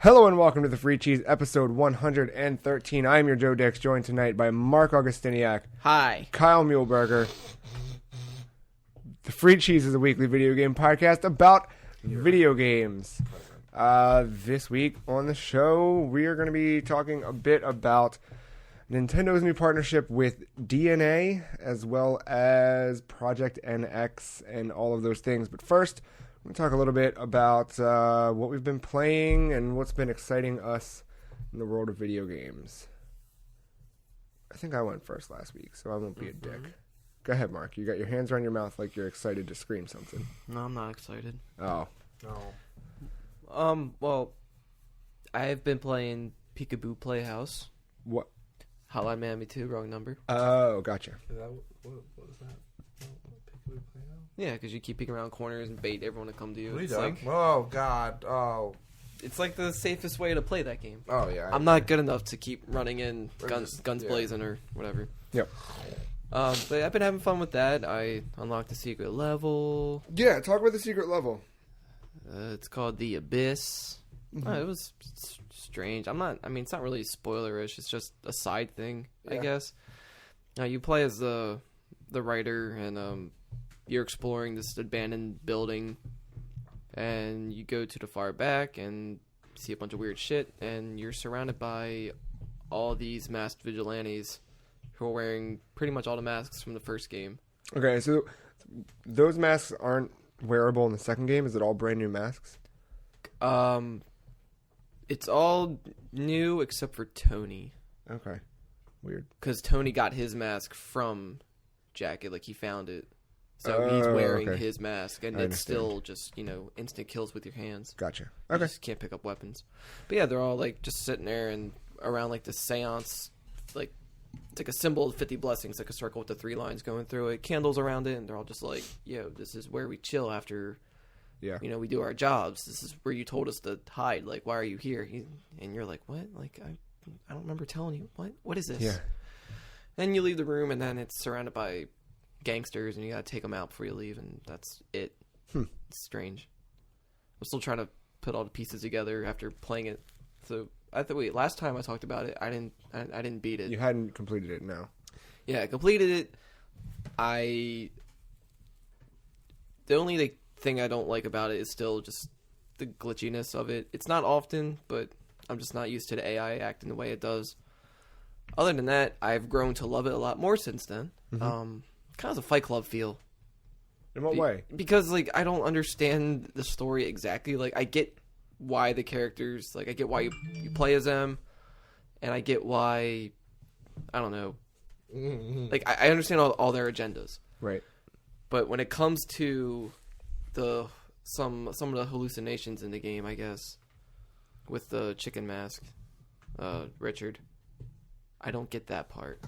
Hello and welcome to the Free Cheese, episode 113. I am your Joe Dix, joined tonight by Mark Augustiniak. Hi. Kyle Muehlberger. The Free Cheese is a weekly video game podcast about video games. This week on the show, we are going to be talking a bit about Nintendo's new partnership with DNA, as well as Project NX and all of those things. But first, we're going to talk a little bit about what we've been playing and what's been exciting us in the world of video games. I think I went first last week, so I won't be a dick. Go ahead, Mark. You got your hands around your mouth like you're excited to scream something. No, I'm not excited. Oh. No. Well, I've been playing Peekaboo Playhouse. What? Hotline Miami 2, wrong number. Oh, gotcha. What was that? Peekaboo Playhouse? Yeah, because you keep peeking around corners and bait everyone to come to you. What are you It's doing? like, Oh, God. Oh. it's like the safest way to play that game. Oh, yeah. I'm not good enough to keep running in, Or guns yeah. blazing or whatever. Yep. But I've been having fun with that. I unlocked a secret level. Yeah, talk about the secret level. It's called The Abyss. It was strange. I mean, it's not really spoilerish. It's just a side thing, I Yeah. guess. Now, you play as the writer, and you're exploring this abandoned building, and you go to the far back and see a bunch of weird shit, and you're surrounded by all these masked vigilantes who are wearing pretty much all the masks from the first game. Okay, so those masks aren't wearable in the second game? Is it all brand new masks? It's all new except for Tony. Okay. Weird. Because Tony got his mask from Jacket, like he found it. So he's wearing okay. his mask, and I it's still understand. just, instant kills with your hands. Gotcha. You Okay. just can't pick up weapons. But yeah, they're all like just sitting there and around like the seance, like it's like a symbol of 50 blessings, like a circle with the 3 lines going through it, candles around it, and they're all just like, yo, this is where we chill after, Yeah. we do our jobs. This is where you told us to hide. Like, why are you here? And you're like, what? Like, I don't remember telling you. What is this? Yeah. Then you leave the room, and then it's surrounded by gangsters, and you gotta take them out before you leave, and that's it. It's strange. I'm still trying to put all the pieces together after playing it. So last time I talked about it, I didn't beat it. You hadn't completed it, no. Yeah, I completed it. The only thing I don't like about it is still just the glitchiness of it. It's not often, but I'm just not used to the AI acting the way it does. Other than that, I've grown to love it a lot more since then. Kind of a Fight Club feel. In what way? Because, I don't understand the story exactly. I get why the characters, I get why you play as them, and I get why, I don't know. I understand all their agendas. Right. But when it comes to some of the hallucinations in the game, I guess, with the chicken mask, Richard, I don't get that part.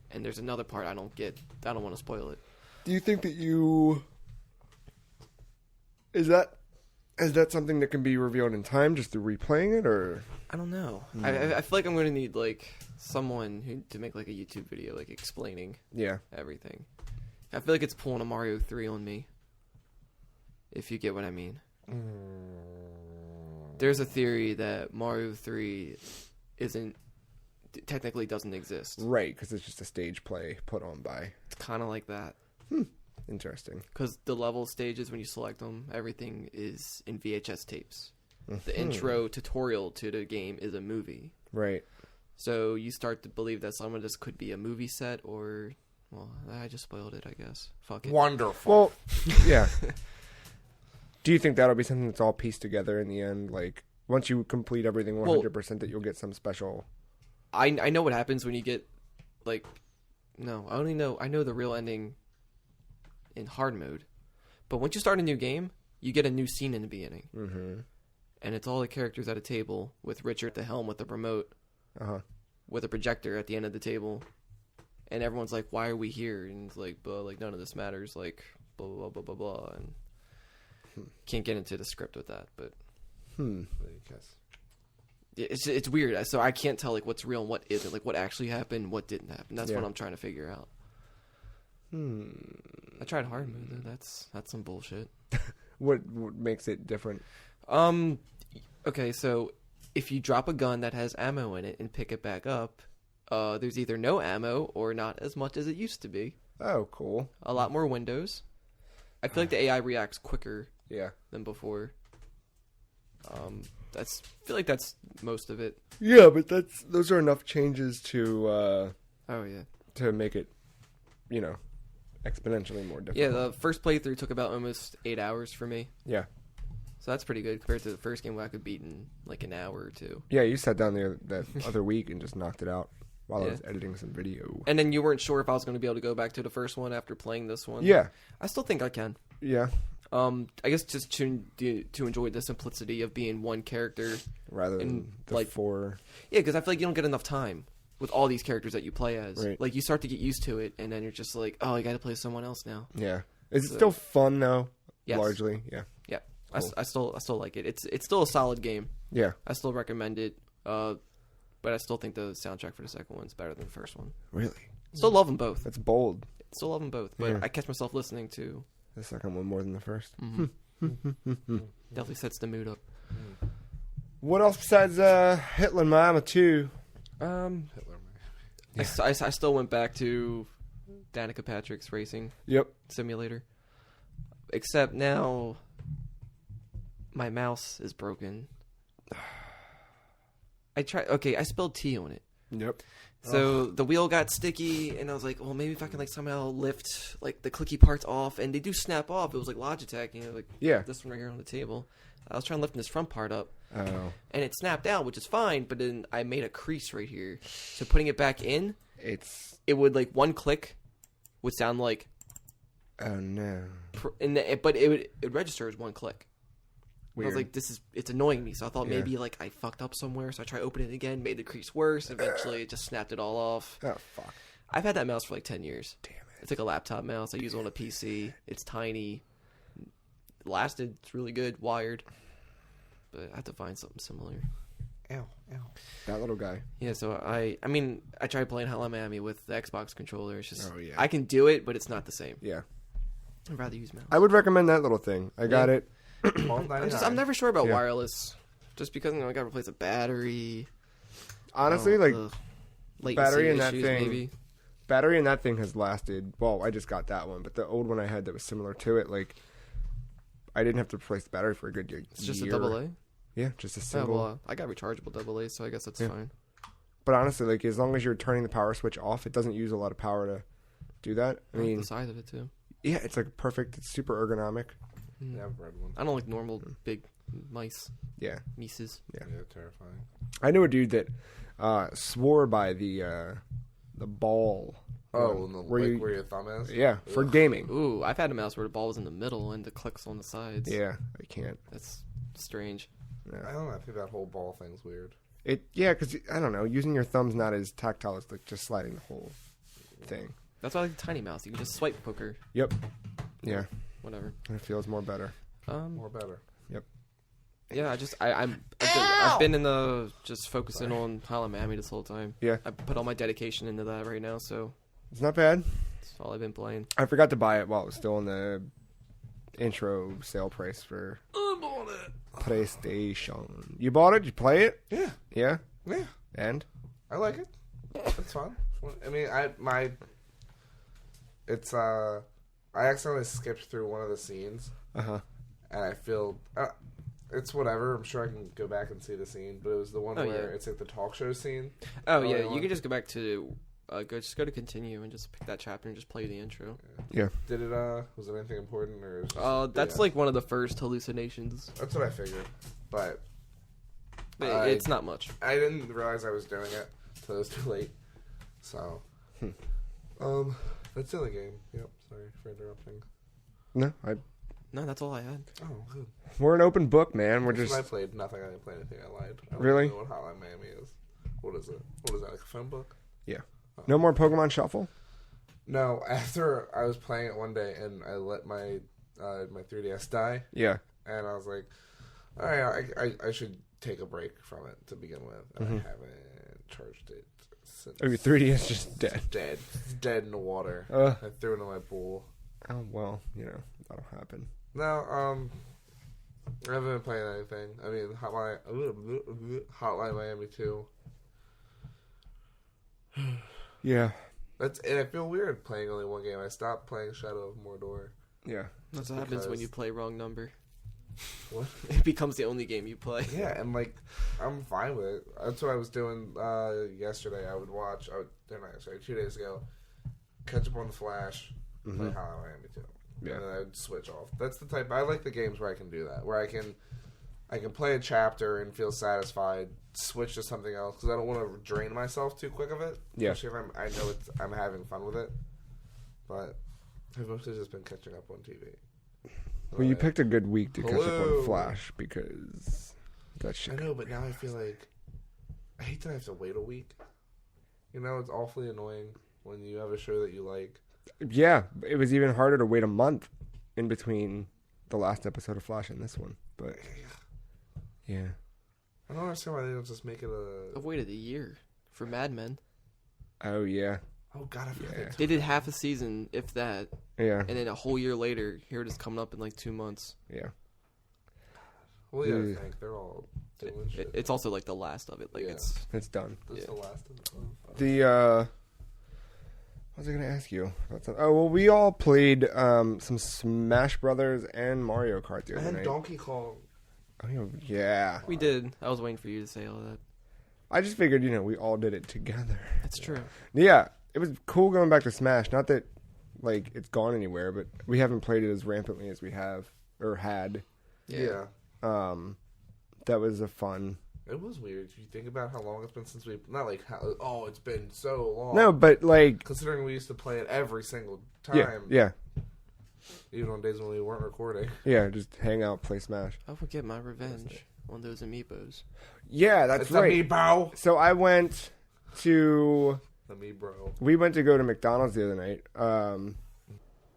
And there's another part I don't get. I don't want to spoil it. Do you think that is that something that can be revealed in time just through replaying it, or? I don't know. I feel like I'm going to need someone to make a YouTube video explaining everything. I feel like it's pulling a Mario 3 on me. If you get what I mean. There's a theory that Mario 3 technically doesn't exist. Right, because it's just a stage play put on by. It's kind of like that. Interesting. Because the level stages, when you select them, everything is in VHS tapes. The intro tutorial to the game is a movie. Right. So you start to believe that some of this could be a movie set, or, well, I just spoiled it, I guess. Fuck it. Wonderful. Well, yeah. Do you think that'll be something that's all pieced together in the end? Once you complete everything 100%, that you'll get some special... I know what happens when you get, no, I know the real ending in hard mode. But once you start a new game, you get a new scene in the beginning. Mm-hmm. And it's all the characters at a table with Richard at the helm with a remote, with a projector at the end of the table. And everyone's like, why are we here? And it's none of this matters, blah, blah, blah, blah, blah. And can't get into the script with that, but... It's weird. So I can't tell what's real and what isn't. What actually happened, what didn't happen. That's what I'm trying to figure out. I tried hard mode though. That's some bullshit. What makes it different? Okay, so if you drop a gun that has ammo in it and pick it back up, there's either no ammo or not as much as it used to be. Oh, cool. A lot more windows. I feel like the AI reacts quicker Yeah. than before. I feel like that's most of it. Yeah, but those are enough changes to Oh yeah. to make it, exponentially more difficult. Yeah, the first playthrough took about almost 8 hours for me. Yeah. So that's pretty good compared to the first game where I could beat in like an hour or two. Yeah, you sat down that other week and just knocked it out while I Yeah. was editing some video. And then you weren't sure if I was going to be able to go back to the first one after playing this one. Yeah. I still think I can. Yeah. I guess just to enjoy the simplicity of being one character. Rather than And, the like, 4. Yeah, because I feel like you don't get enough time with all these characters that you play as. Right. Like, you start to get used to it, and then you're just like, oh, I got to play someone else now. Yeah. Is it So- still fun though? Yes. Largely, yeah. Yeah. Cool. I still like it. It's still a solid game. Yeah. I still recommend it. But I still think the soundtrack for the second one's better than the first one. Really? Still love them both. That's bold. Still love them both. But Yeah. I catch myself listening to. The second one more than the first. Definitely sets the mood up. What else besides Hitler Mama 2? Hitler, man. I still went back to Danica Patrick's racing Yep. simulator. Except now my mouse is broken. I spilled tea on it. Yep. So the wheel got sticky, and I was like, well, maybe if I can like somehow lift like the clicky parts off, and they do snap off. It was like Logitech, like Yeah. this one right here on the table. I was trying to lift this front part up, Oh. and it snapped out, which is fine. But then I made a crease right here, so putting it back in, It's it would like one click would sound like, oh no. but it would register as one click. I Weird. was like, it's annoying me. So I thought Yeah. maybe like I fucked up somewhere. So I tried opening it again, made the crease worse. Eventually, it just snapped it all off. Oh fuck. I've had that mouse for like 10 years. Damn it. It's like a laptop mouse. I use it on a PC. It's tiny. It lasted. It's really good. Wired. But I have to find something similar. Ow. That little guy. Yeah, so I tried playing Hotline Miami with the Xbox controller. It's just, Oh, yeah. I can do it, but it's not the same. Yeah. I'd rather use mouse. I would recommend that little thing. I got it. I'm never sure about Yeah. wireless. Just because I got to replace a battery. Honestly, Oh, like ugh. Latency battery in that issues, thing- maybe. battery in that thing has lasted. Well, I just got that one, but the old one I had that was similar to it, like I didn't have to replace the battery for a good year. It's just a AA. Yeah, just a Oh, single. well, I got rechargeable AA, so I guess that's Yeah. fine. But honestly, like as long as you're turning the power switch off, it doesn't use a lot of power to do that. I I like mean, the size of it too. yeah, it's like perfect. It's super ergonomic. Yeah, I've read one. I don't like normal big mice. Yeah, Mices. Yeah, terrifying. I knew a dude that swore by the ball. Oh, and the, where like you, where your thumb is? yeah, for Ugh. gaming. Ooh, I've had a mouse where the ball was in the middle and the clicks on the sides. Yeah, I can't. That's strange. I Yeah. don't know. I think that whole ball thing's weird. Because I don't know, using your thumb's not as tactile as like just sliding the whole thing. That's why I like the tiny mouse. You can just swipe quicker. Yep. Yeah, Whatever. it feels more better. More better. Yeah, I've been in the just focusing on Hotline Miami this whole time. Yeah. I put all my dedication into that right now, so It's not bad. that's all I've been playing. I forgot to buy it while it was still in the intro sale price for I bought it. PlayStation. You bought it? Did you play it? Yeah. Yeah? Yeah. And? I like it. It's fun. I mean, I accidentally skipped through one of the scenes, Uh-huh. and I feel it's whatever. I'm sure I can go back and see the scene, but it was the one Oh, where yeah. it's like the talk show scene. Oh, Oh, yeah, you you want- can just go back to go to continue and just pick that chapter and just play the intro. Yeah. Did it? Was it anything important or? Is it That's yeah. like one of the first hallucinations. That's what I figured, but But it's not much. I didn't realize I was doing it until it was too late. So, that's the only game. Yep. Sorry for interrupting. No, No, that's all I had. Oh, good. we're an open book, man. We're Since I just... played nothing. I didn't play anything. I lied. I don't Really? know what Hotline Miami is. What is it? What is that? Like a phone book? Yeah. Oh. No more Pokemon Shuffle? No. After I was playing it one day and I let my my 3DS die, Yeah. and I was like, all right, I should take a break from it to begin with, and I haven't charged it since. Oh, your 3DS just dead. It's dead in the water. Uh, I threw it in my pool. oh, well, that'll happen. No, I haven't been playing anything. I mean, Hotline Miami 2. Yeah. And I feel weird playing only one game. I stopped playing Shadow of Mordor. Yeah. That's what happens when you play wrong number. What? It becomes the only game you play. Yeah, and like, I'm fine with it. That's what I was doing yesterday. I would watch, 2 days ago, catch up on The Flash, play Hotline Miami 2. Yeah. And then I would switch off. That's the type, I like the games where I can do that, where I can play a chapter and feel satisfied, switch to something else, because I don't want to drain myself too quick of it. Yeah. Especially if I know I'm having fun with it. But I've mostly just been catching up on TV. Well, you picked a good week to catch up Hello. on Flash because that shit. I know, but now I feel like I hate that I have to wait a week. You know, it's awfully annoying when you have a show that you like. Yeah, it was even harder to wait a month in between the last episode of Flash and this one. But yeah, I don't understand why they don't just make it I've waited a year for Mad Men. oh yeah, Oh God, I forgot. Yeah. They did half a season, if that, yeah, and then a whole year later, here it is coming up in like 2 months. yeah. Well, yeah, I Ugh. think they're all doing shit. It's also like the last of it. Like Yeah. It's done. That's yeah. the last of them. The what was I gonna ask you about something? Oh well, we all played some Smash Brothers and Mario Kart the other And night. Donkey Kong. Oh, yeah, we did. I was waiting for you to say all that. I just figured we all did it together. That's true. Yeah, it was cool going back to Smash. Not that like it's gone anywhere, but we haven't played it as rampantly as we have or had. Yeah. That was a fun. It was weird. If you think about how long it's been since we... Not like, it's been so long. No, but like Considering we used to play it every single time. yeah, Even on days when we weren't recording. yeah. Just hang out, play Smash. I will get my revenge on those amiibos. Yeah, that's It's right. the Amiibo. So I went to. The Amiibo. We went to go to McDonald's the other night.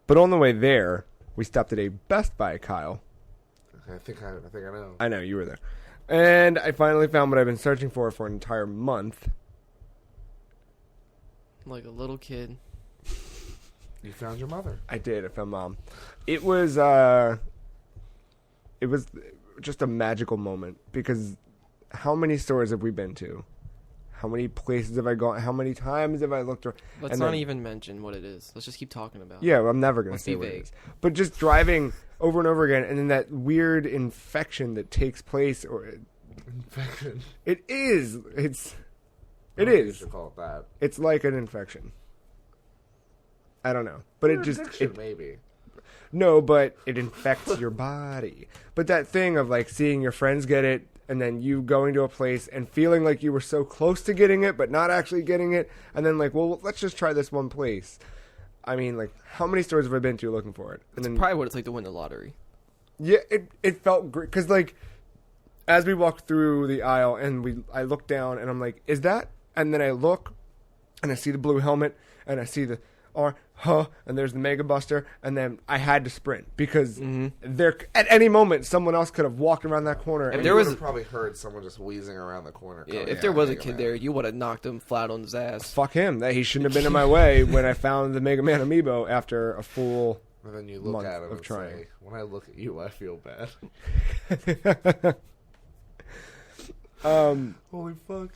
But on the way there, we stopped at a Best Buy, Kyle. I think I know. I know, you were there. And I finally found what I've been searching for an entire month. Like a little kid. You found your mother. I did. I found Mom. It was just a magical moment because how many stores have we been to? How many places have I gone? How many times have I looked around? Let's And not then- even mention what it is. Let's just keep talking about it. Yeah, well, I'm never going to Let's say be what it vague. is. But just driving over and over again, and then that weird infection that takes place, or Infection. it is. It I don't think You is. should call it that. It's like an infection. I don't know, but it just Addiction, maybe. no, but it infects your body. But that thing of like seeing your friends get it, and then you going to a place and feeling like you were so close to getting it, but not actually getting it, and then like, well, let's just try this one place. I mean, like, how many stores have I been to looking for it? And It's then, probably what it's like to win the lottery. yeah, it felt great because like as we walked through the aisle and I looked down and I'm like, is that? And then I look and I see the blue helmet and I see the and there's the Mega Buster, and then I had to sprint because there at any moment someone else could have walked around that corner. If And there You was- would have probably heard someone just wheezing around the corner. Yeah, coming if out there was a Mega kid Man. there, you would have knocked him flat on his ass. fuck him, that he shouldn't have been in my way when I found the Mega Man amiibo after a full. And then you look month at him of and trying. say, when I look at you, I feel bad. Holy fuck.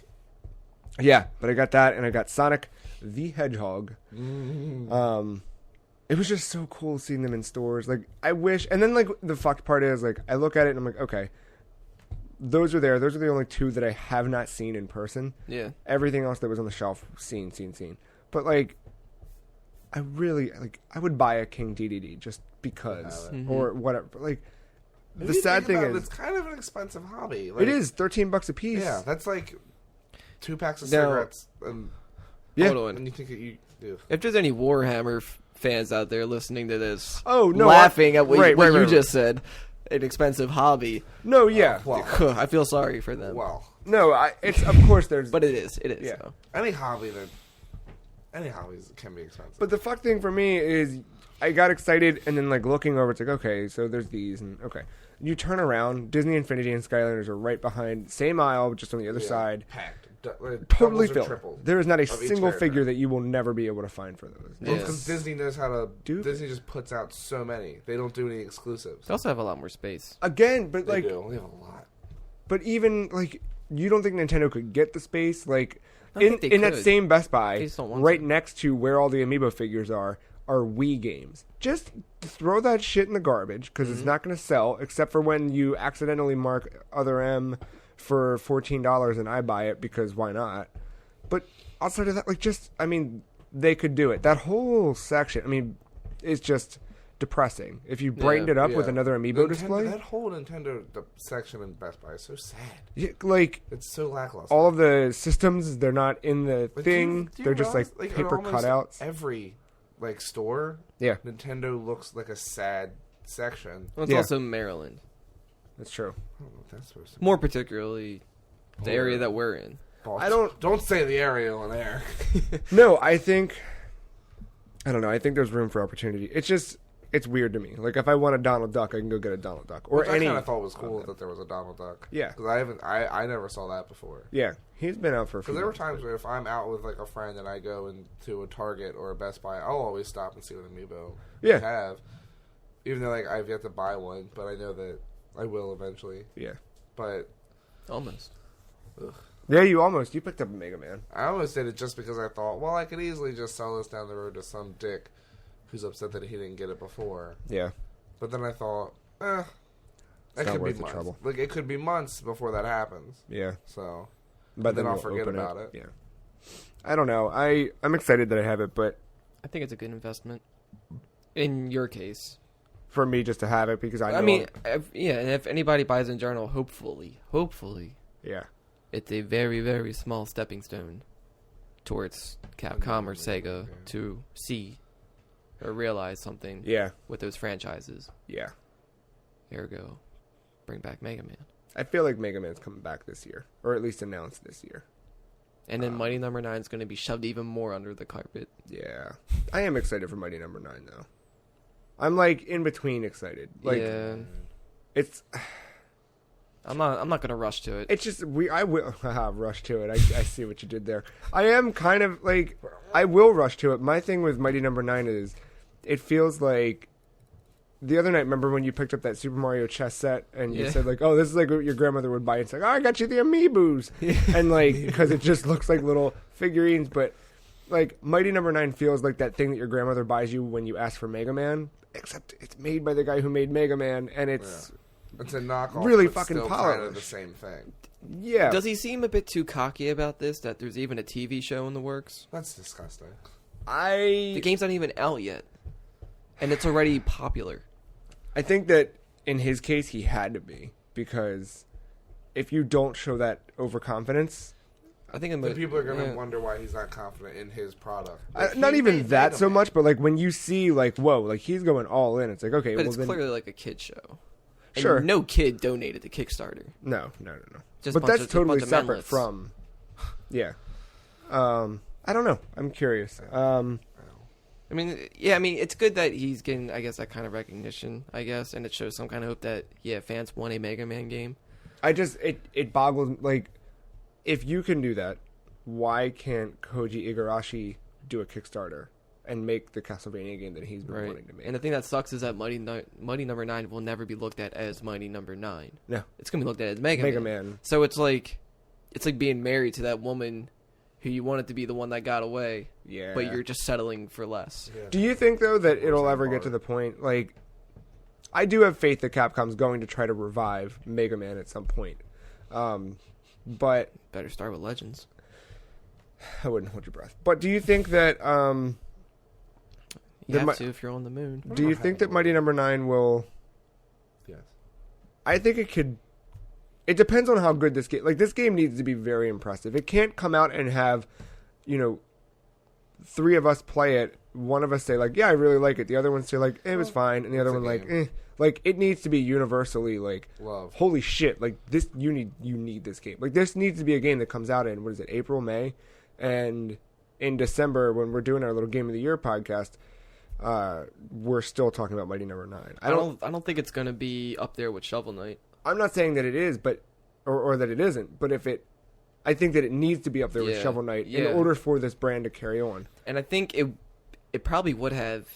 Yeah, but I got that, and I got Sonic the Hedgehog. It was just so cool seeing them in stores. Like, I wish, and then like the fucked part is like I look at it and I'm like, okay, those are there. Those are the only two that I have not seen in person. Yeah. Everything else that was on the shelf, seen. But like, I really like. I would buy a King DDD just because, or whatever. Like, If the you sad think thing about is, it's kind of an expensive hobby. Like, it is $13 a piece. Yeah, that's like 2 packs of Now- cigarettes. And Yeah. Hold on. you think that you do. If there's any Warhammer fans out there listening to this, Oh, no, laughing at what, right, what right, you right, just said, an expensive hobby. No, yeah, Well, I feel sorry for them. well, no. It's of course there's, But it is. Yeah. Though. any hobbies can be expensive. But the fuck thing for me is I got excited and then like looking over, it's like, okay, so there's these and okay. You turn around, Disney Infinity and Skylanders are right behind, same aisle, just on the other side. Packed. Totally Doubles or filled. triples There is not a of each single character. figure that you will never be able to find for those. Well, Yes. because Disney knows how to. Dude. Disney just puts out so many. They don't do any exclusives. They also have a lot more space. Again, but They like, do. They have a lot. but even like, you don't think Nintendo could get the space? Like, I think they in that could. same Best They Buy, just don't want right to. next to where all the Amiibo figures are Wii games. Just throw that shit in the garbage because it's not going to sell, except for when you accidentally mark Other M for $14 and I buy it because why not? But outside of that, like, just, I mean, they could do it. That whole section, I mean, is just depressing. If you brightened it up with another Amiibo display, That whole Nintendo section in Best Buy is so sad. like, It's so lackluster. all of the systems, they're not in the Like, thing. do you They're just realize, like in paper almost cutouts. Every store, Yeah, Nintendo looks like a sad section. Well, it's Yeah. also Maryland. that's true. I don't know what that's supposed to be. More particularly, the area that we're in. I don't say the area on air. No, I think I don't know. I think there's room for opportunity. It's weird to me. Like if I want a Donald Duck, I can go get a Donald Duck or Which any. I kind of thought was cool that there was a Donald Duck. Yeah. Because I never saw that before. Yeah, he's been out for a few. Because there were months, times where if I'm out with like a friend and I go into a Target or a Best Buy, I'll always stop and see what Amiibo Yeah. they have. Even though like I've yet to buy one, but I know that I will eventually. Yeah. But Almost. Yeah, you picked up a Mega Man. I almost did it just because I thought, well, I could easily just sell this down the road to some dick who's upset that he didn't get it before. Yeah. But then I thought, that not could be worth the months. trouble. Like it could be months before that happens. Yeah. So, But then I'll we'll forget open about it. Yeah. I don't know. I'm excited that I have it, but I think it's a good investment. In your case. for me just to have it because I know. I mean, yeah, and if anybody buys in journal, hopefully, yeah. it's a very, very small stepping stone towards Capcom or Sega to see or realize something Yeah. with those franchises. Yeah. Ergo, bring back Mega Man. I feel like Mega Man's coming back this year, or at least announced this year. And then Mighty Number 9 is going to be shoved even more under the carpet. Yeah. I am excited for Mighty Number 9 though. I'm like in between excited. Like yeah, it's I'm not going to rush to it. it's just I will rush to it. I see what you did there. I am kind of like I will rush to it. My thing with Mighty Number 9 is it feels like the other night, remember when you picked up that Super Mario chess set and you Yeah. said like, "Oh, this is like what your grandmother would buy." It's like, "Oh, I got you the Amiibos," and like because it just looks like little figurines. But like Mighty Number 9 feels like that thing that your grandmother buys you when you ask for Mega Man, except it's made by the guy who made Mega Man, and it's It's a knockoff. Really but fucking still kind of the polished. same thing. yeah. Does he seem a bit too cocky about this, that there's even a TV show in the works? That's disgusting. The game's not even out yet, and it's already popular. I think that in his case he had to be because if you don't show that overconfidence, I think The people are going to wonder why he's not confident in his product. not he even made that Mega so Man. much, but like when you see like whoa, like he's going all in, it's like okay, But well it's then clearly like a kid show. And Sure. no kid donated to Kickstarter. no. Just But bunch that's of- totally bunch of separate manlets. from, yeah. I don't know. I'm curious. I mean, yeah, I mean, it's good that he's getting, I guess, that kind of recognition, I guess, and it shows some kind of hope that, yeah, fans want a Mega Man game. I just it boggles like if you can do that, why can't Koji Igarashi do a Kickstarter and make the Castlevania game that he's been Right. wanting to make? And the thing that sucks is that Mighty Number 9 will never be looked at as Mighty Number 9. No. It's going to be looked at as Mega Mega Man. Man. So it's like being married to that woman who you wanted to be the one that got away, Yeah. but you're just settling for less. Yeah. Do you think though that it'll that ever get part. to the point like I do have faith that Capcom's going to try to revive Mega Man at some point. But Better start with Legends. I wouldn't hold your breath. But do you think that You There have might- to if you're on the moon. do you think that Mighty Number 9 will Yes. I think it could. It depends on how good this game. Like this game needs to be very impressive. It can't come out and have, three of us play it. One of us say like, "Yeah, I really like it." The other one say like, "It was fine," and the other it's a one like, game. "Eh." Like it needs to be universally like, Love. "Holy shit!" Like this, you need this game. Like this needs to be a game that comes out in what is it, April, May, and in December when we're doing our little Game of the Year podcast. we're still talking about Mighty Number 9. I don't think it's gonna be up there with Shovel Knight. I'm not saying that it is, but or that it isn't. But I think that it needs to be up there with Shovel Knight in order for this brand to carry on. And I think it probably would have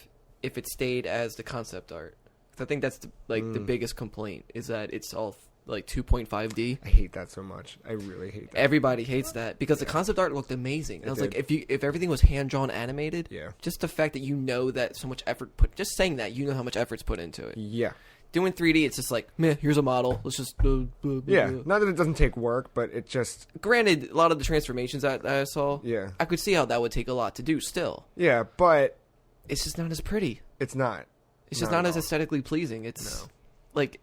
if it stayed as the concept art. 'Cause I think that's the biggest complaint is that it's all like 2.5D. I hate that so much. I really hate that. Everybody hates that because the concept art looked amazing. And I was like, if everything was hand drawn animated, just the fact that that so much effort just saying that how much effort's put into it. Yeah. Doing 3D, it's just like, meh, here's a model. Let's just yeah. Not that it doesn't take work, but it just. Granted, a lot of the transformations that I saw, I could see how that would take a lot to do. Still, yeah, but it's just not as pretty. It's not. It's just not as aesthetically pleasing. It's like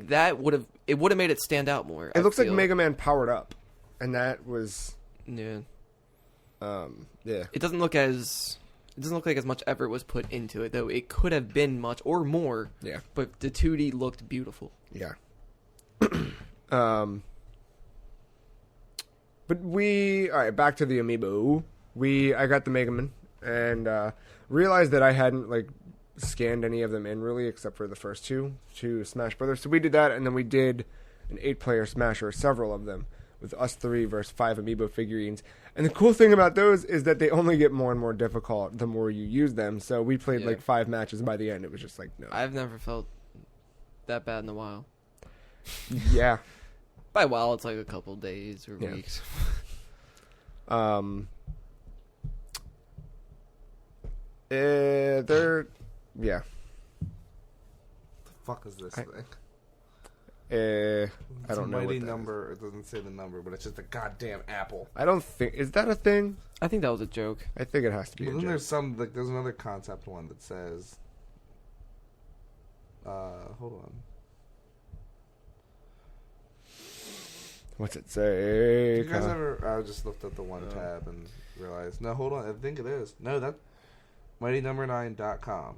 that would have made it stand out more. It looks like Mega Man powered up, and that was yeah. Yeah. It doesn't look like as much effort was put into it, though. It could have been much or more. Yeah. But the 2D looked beautiful. Yeah. But all right, back to the Amiibo. I got the Mega Man and realized that I hadn't scanned any of them in really, except for the first two Smash Brothers. So we did that, and then we did an 8-player Smash, or several of them, with us 3 versus 5 Amiibo figurines. And the cool thing about those is that they only get more and more difficult the more you use them. So we played 5 matches, and by the end it was just no. I've never felt that bad in a while. Yeah. By a while, it's like a couple days or weeks. Yeah. The fuck is this thing? I don't know. Mighty number. It doesn't say the number, but it's just a goddamn apple. I don't think. Is that a thing? I think that was a joke. I think it has to be. But then there's there's another concept one that says. Hold on. What's it say? You guys ever? I just looked at the one tab and realized. No, hold on. I think it is. No, that MightyNumber9.com.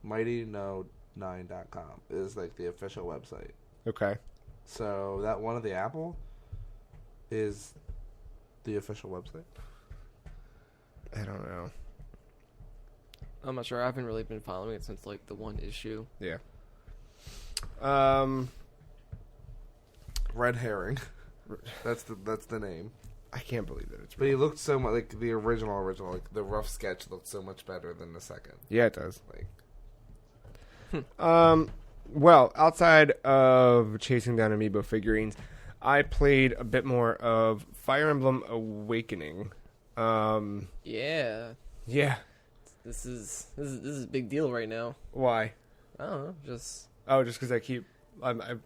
MightyNo9.com is the official website. Okay. So that one of the apple is the official website. I don't know. I'm not sure. I haven't really been following it since the one issue. Yeah. Red herring. That's the name. I can't believe that it's real. But he looked so much like the original. The rough sketch looked so much better than the second. Yeah, it does. Well, outside of chasing down Amiibo figurines, I played a bit more of Fire Emblem Awakening. Yeah. Yeah. This is a big deal right now. Why? I don't know. Just because I keep.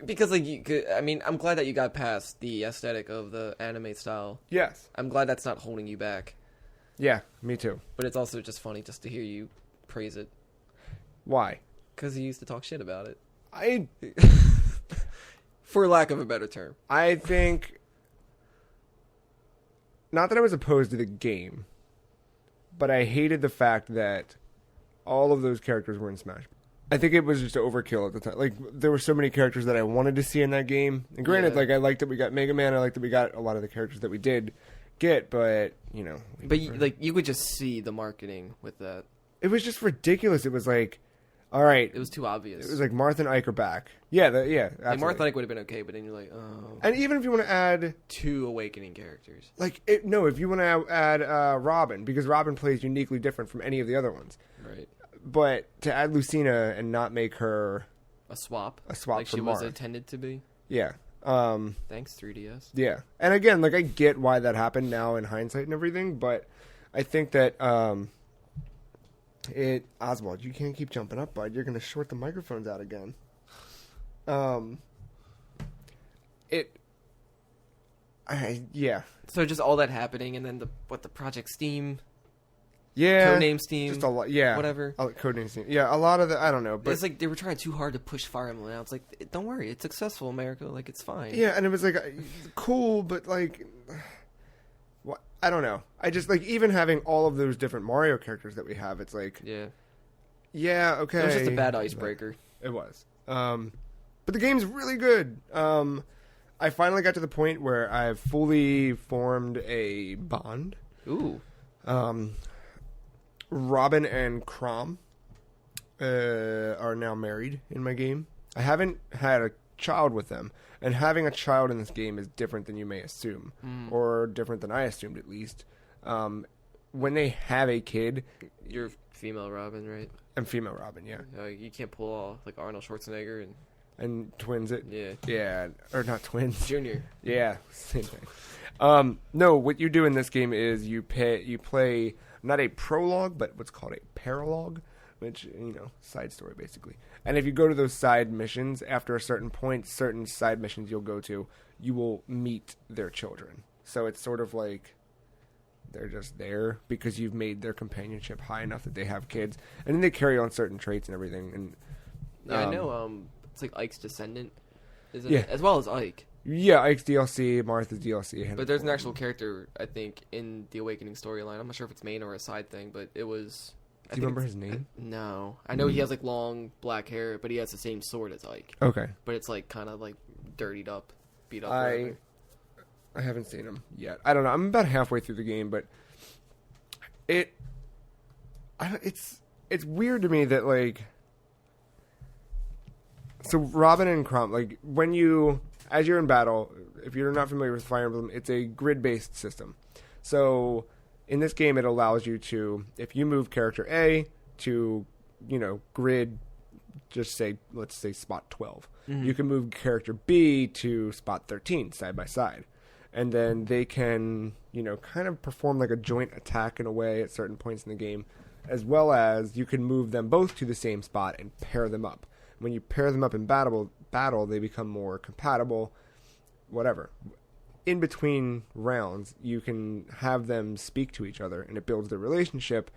Because I'm glad that you got past the aesthetic of the anime style. Yes. I'm glad that's not holding you back. Yeah, me too. But it's also just funny just to hear you praise it. Why? Because you used to talk shit about it. For lack of a better term. I think, not that I was opposed to the game, but I hated the fact that all of those characters were in Smash. I think it was just overkill at the time. There were so many characters that I wanted to see in that game. And granted, I liked that we got Mega Man. I liked that we got a lot of the characters that we did get, but, But, you could just see the marketing with that. It was just ridiculous. It was all right. It was too obvious. It was Marth and Ike are back. Yeah, absolutely. Marth and Ike would have been okay, but then you're like, oh. And even if you want to add 2 Awakening characters. if you want to add Robin, because Robin plays uniquely different from any of the other ones. Right. But to add Lucina and not make her a swap like for she was Marth. intended to be. Yeah. Thanks 3DS. Yeah. And again, I get why that happened now in hindsight and everything, but I think that Oswald, you can't keep jumping up, bud. You're going to short the microphones out again. Yeah. So just all that happening, and then the Project Steam. Yeah. Codename Steam. Just a lot. Yeah. Whatever. Codename Steam. Yeah. A lot of the, I don't know, but it's they were trying too hard to push Fire Emblem out. It's don't worry, it's successful, America. It's fine. Yeah, and it was cool, but what? I don't know. I just even having all of those different Mario characters that we have. It's yeah, okay. It was just a bad icebreaker. It was. But the game's really good. I finally got to the point where I've fully formed a bond. Ooh. Robin and Chrom are now married in my game. I haven't had a child with them, and having a child in this game is different than you may assume, or different than I assumed at least. When they have a kid, You're female Robin, right? I'm female Robin, yeah, You can't pull off like Arnold Schwarzenegger and twins it, yeah, or not twins, Junior. yeah, same thing. No, what you do in this game is you play not a prologue, but what's called a paralogue, which, side story basically. And if you go to those side missions, after a certain point, certain side missions you'll go to, you will meet their children. So it's sort of like they're just there because you've made their companionship high enough that they have kids, and then they carry on certain traits and everything. And Yeah, I know. It's like Ike's descendant, isn't Yeah. it? As well as Ike. yeah, Ike's DLC, Martha's DLC. But there's an actual character, I think, in the Awakening storyline. I'm not sure if it's main or a side thing, but it was. Do you remember his name? No, I know he has like long black hair, but he has the same sword as Ike. Okay. But it's like kind of like dirtied up, beat up. I haven't seen him yet. I don't know. I'm about halfway through the game, but it's weird to me that like. So Robin and Crump, like as you're in battle, if you're not familiar with Fire Emblem, it's a grid-based system. So in this game, it allows you to, if you move character A to, grid, let's say spot 12. You can move character B to spot 13 side by side. And then they can, kind of perform like a joint attack in a way at certain points in the game, as well as you can move them both to the same spot and pair them up. When you pair them up in battle, they become more compatible, whatever. In between rounds, you can have them speak to each other, and it builds their relationship.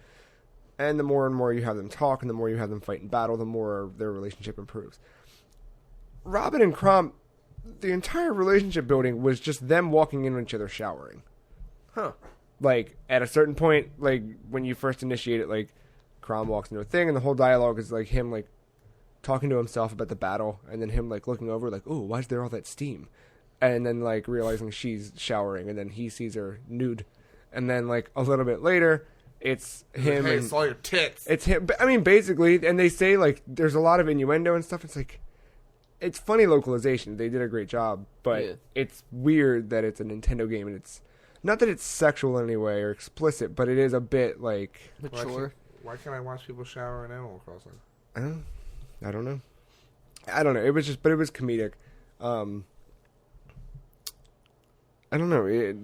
And the more and more you have them talk, and the more you have them fight in battle, the more their relationship improves. Robin and Crump, the entire relationship building was just them walking in on each other showering. Huh. Like, at a certain point, like, when you first initiate it, like, Crom walks into a thing, and the whole dialogue is, like, him, like, talking to himself about the battle, and then him, like, looking over, like, oh, why is there all that steam? And then, like, realizing she's showering, and then he sees her nude. And then, like, a little bit later, it's him. Hey, and it's all your tits. it's him. I mean, basically, and they say, like, there's a lot of innuendo and stuff. It's like, it's funny localization. They did a great job, but it's weird that it's a Nintendo game, and it's not that it's sexual in any way or explicit, but it is a bit, like, Mature. Why can't I watch people shower in Animal Crossing? I don't know. It was just, but it was comedic. I don't know.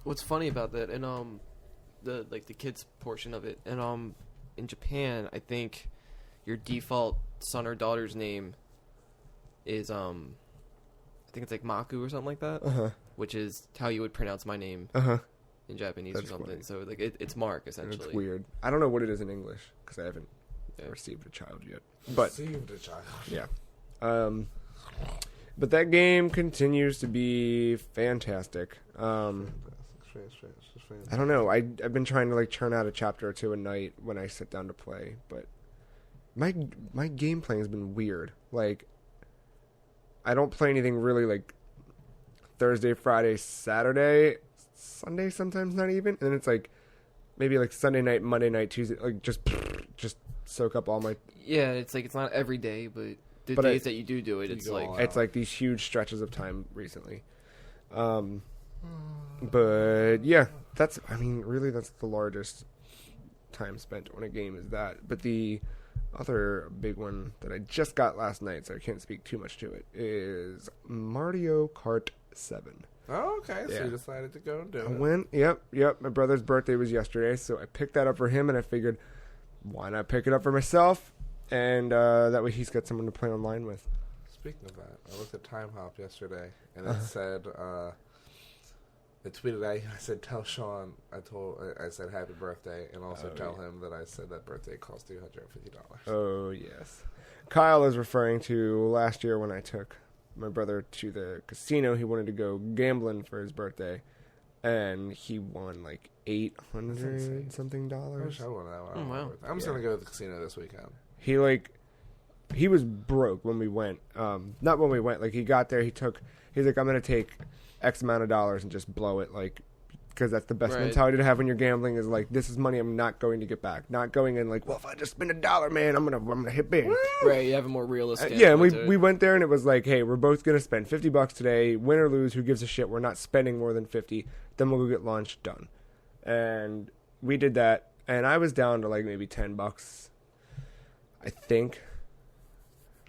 What's funny about that, and the kids portion of it, and in Japan, I think your default son or daughter's name is I think it's like Maku or something like that, which is how you would pronounce my name in Japanese. That's or something. Funny. So like it's Mark essentially. It's weird. I don't know what it is in English because I haven't received a child yet. But received a child. Yeah. But that game continues to be fantastic. I don't know. I've been trying to like churn out a chapter or two a night when I sit down to play, but my game playing has been weird. Like, I don't play anything really like Thursday, Friday, Saturday, Sunday sometimes not even, and then it's like maybe like Sunday night, Monday night, Tuesday, like just soak up all my. Yeah, it's like it's not every day, but the days that you do it, it's like it's like these huge stretches of time recently. But yeah, that's the largest time spent on a game is that. But the other big one that I just got last night, so I can't speak too much to it, is Mario Kart 7. Oh, okay. So you decided to go and do it. I went. Yep. My brother's birthday was yesterday, so I picked that up for him, and I figured, why not pick it up for myself? And that way he's got someone to play online with. Speaking of that, I looked at Time Hop yesterday, and it said, it tweeted at you, I said, tell Sean, I said happy birthday, and also tell him that I said that birthday cost $250. Oh, yes. Kyle is referring to last year when I took my brother to the casino. He wanted to go gambling for his birthday, and he won like $800 something. I wish I won that one. Oh, wow. I'm just going to go to the casino this weekend. He was broke when we went. Not when we went. Like, he got there, he's like, I'm going to take X amount of dollars and just blow it, like, because that's the best Right. mentality to have when you're gambling. Is like, this is money I'm not going to get back. Not going in like, well, if I just spend $1, man, I'm gonna hit big. Right, you have a more realistic. Yeah, and standpoint to we it. went there and it was like, hey, we're both gonna spend $50 today. Win or lose, who gives a shit? We're not spending more than 50. Then we'll go get lunch. Done. And we did that, and I was down to like maybe $10, I think.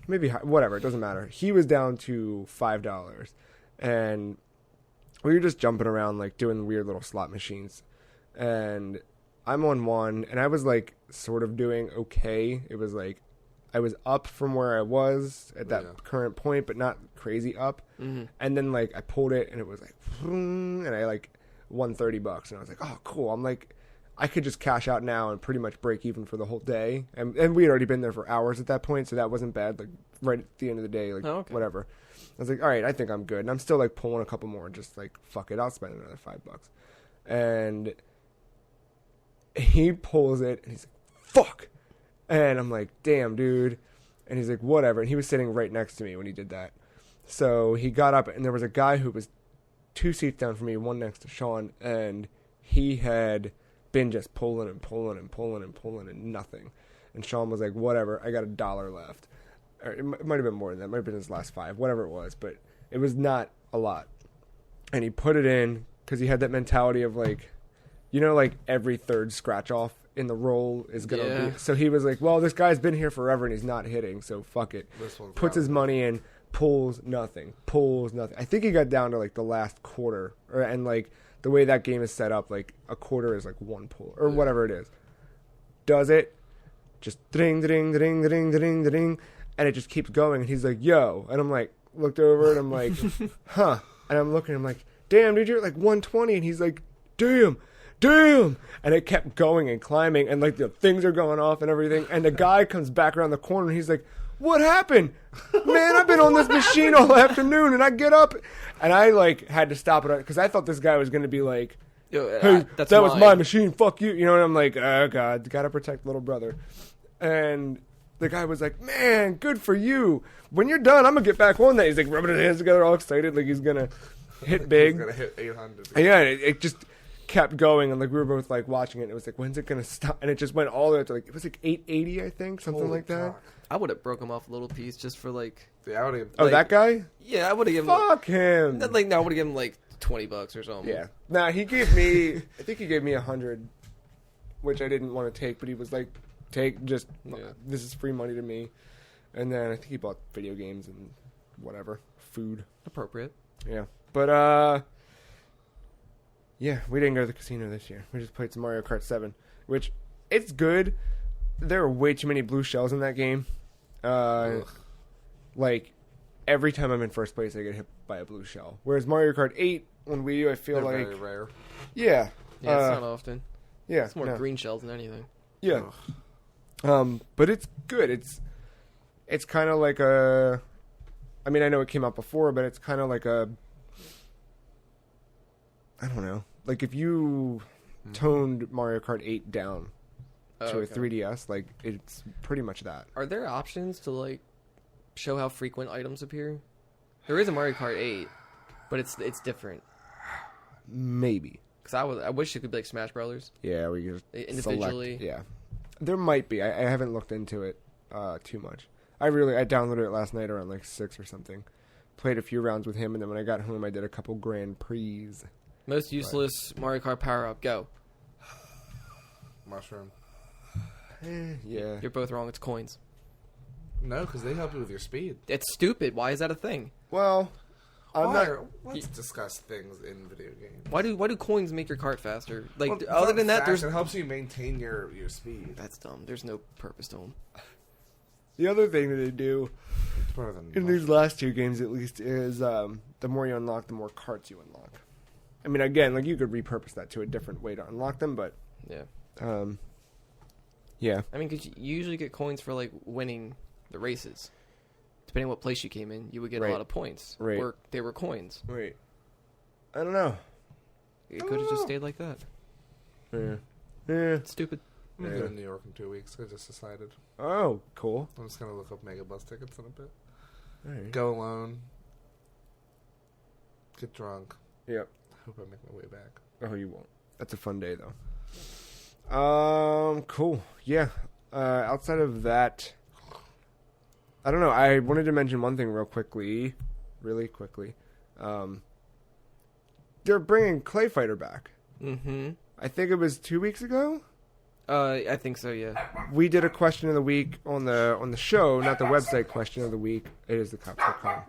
Maybe whatever. It doesn't matter. He was down to $5, and we were just jumping around like doing weird little slot machines, and I'm on one, and I was like sort of doing okay. It was like I was up from where I was at that current point, but not crazy up. Mm-hmm. And then like I pulled it, and it was like, and I like won $30, and I was like, oh cool. I'm like, I could just cash out now and pretty much break even for the whole day. And we had already been there for hours at that point, so that wasn't bad. Like right at the end of the day, like whatever. I was like, all right, I think I'm good. And I'm still like pulling a couple more, just like, fuck it, I'll spend another $5. And he pulls it, and he's like, fuck. And I'm like, damn, dude. And he's like, whatever. And he was sitting right next to me when he did that. So he got up, and there was a guy who was 2 seats down from me, one next to Sean, and he had been just pulling and pulling and pulling and pulling and nothing. And Sean was like, whatever, I got $1 left. Or it might have been more than that. It might have been his last 5, whatever it was. But it was not a lot. And he put it in because he had that mentality of like, you know, like every third scratch off in the roll is going to be. So he was like, well, this guy's been here forever and he's not hitting, so fuck it. Puts his money in, pulls nothing. I think he got down to like the last quarter. And like the way that game is set up, like a quarter is like one pull or whatever it is. Does it. Just ding, ding, ding, ding, ding, ding. And it just keeps going. And he's like, yo. And I'm like, looked over and I'm like, huh. And I'm looking, I'm like, damn, dude, you're at like 120. And he's like, damn. And it kept going and climbing. And like the things are going off and everything. And the guy comes back around the corner and he's like, what happened? Man, I've been on this machine all afternoon. And I get up. And I like had to stop it because I thought this guy was going to be like, hey, that was my machine. Fuck you. You know, and I'm like, oh, God, got to protect little brother. And the guy was like, man, good for you. When you're done, I'm going to get back on that. He's like rubbing his hands together all excited like he's going to hit big. He's going to hit 800. Yeah, it just kept going. And like we were both like watching it. And it was like, when's it going to stop? And it just went all the way up to like, it was like 880, I think, something Holy like that. cock. I would have broke him off a little piece just for like. Yeah, I would have. Oh, like, that guy? Yeah, I would have given. Fuck him. Like, no, I would have given him like $20 or something. Yeah. Nah, he gave me, I think he gave me 100, which I didn't want to take, but he was like, this is free money to me. And then I think he bought video games and whatever, food. Appropriate. Yeah. But, yeah, we didn't go to the casino this year. We just played some Mario Kart 7, which, it's good. There are way too many blue shells in that game. Like, every time I'm in first place, I get hit by a blue shell. Whereas Mario Kart 8 on Wii U, I feel They're like... very rare. Yeah. Yeah, it's not often. Yeah. It's more green shells than anything. Yeah. But it's good. It's kind of like a... I mean, I know it came out before, but it's kind of like a... I don't know. Like, if you toned Mario Kart 8 down to a 3DS, like, it's pretty much that. Are there options to, like, show how frequent items appear? There is a Mario Kart 8, but it's different. Maybe. Because I wish it could be like Smash Brothers. Yeah, we could individually. Select, yeah. There might be. I haven't looked into it too much. I downloaded it last night around like 6 or something. Played a few rounds with him, and then when I got home, I did a couple Grand Prix. Most useless Mario Kart power-up, go. Mushroom. Yeah. You're both wrong, it's coins. No, because they help you with your speed. It's stupid, why is that a thing? Well, Let's discuss things in video games. Why do coins make your cart faster? Like, Well, other than that, it helps you maintain your speed. That's dumb. There's no purpose to them. the other thing that they do It's better than in these last two games, at least, is the more you unlock, the more carts you unlock. I mean, again, like you could repurpose that to a different way to unlock them, but Yeah. yeah. I mean, because you usually get coins for, like, winning the races. Depending on what place you came in, you would get a lot of points. Right. Or they were coins. Wait. I don't know. It could have just stayed like that. Yeah. It's stupid. I'm going to go to New York in 2 weeks. I just decided. Oh, cool. I'm just going to look up Mega Bus tickets in a bit. All right. Go alone. Get drunk. Yep. hope I make my way back. Oh, you won't. That's a fun day, though. Cool. Yeah. Outside of that, I don't know. I wanted to mention one thing really quickly. They're bringing ClayFighter back. Mm-hmm. I think it was 2 weeks ago. I think so, yeah. We did a question of the week on the show, not the website question of the week. It is the Capcom.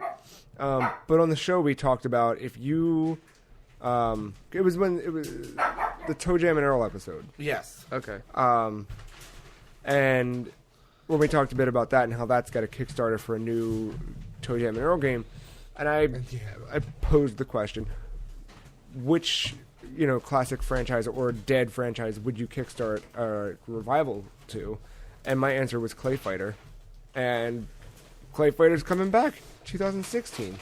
But on the show, we talked about if you, it was the Toe Jam and Earl episode. Yes. Okay. And when we talked a bit about that and how that's got a Kickstarter for a new Toe Jam and Earl game, and I posed the question, which classic franchise or dead franchise would you kickstart a revival to? And my answer was ClayFighter, and ClayFighter's coming back 2016. Yeah,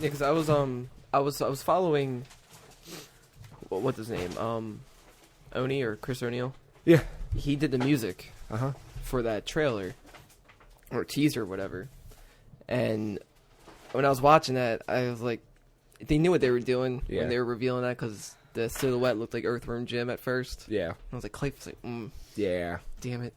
because I was following what's his name, Oni or Chris O'Neill. Yeah, he did the music uh-huh. for that trailer or teaser or whatever, and when I was watching that, I was like, they knew what they were doing when they were revealing that, because the silhouette looked like Earthworm Jim at first. Yeah. I was like, Clay's like, yeah. Damn it.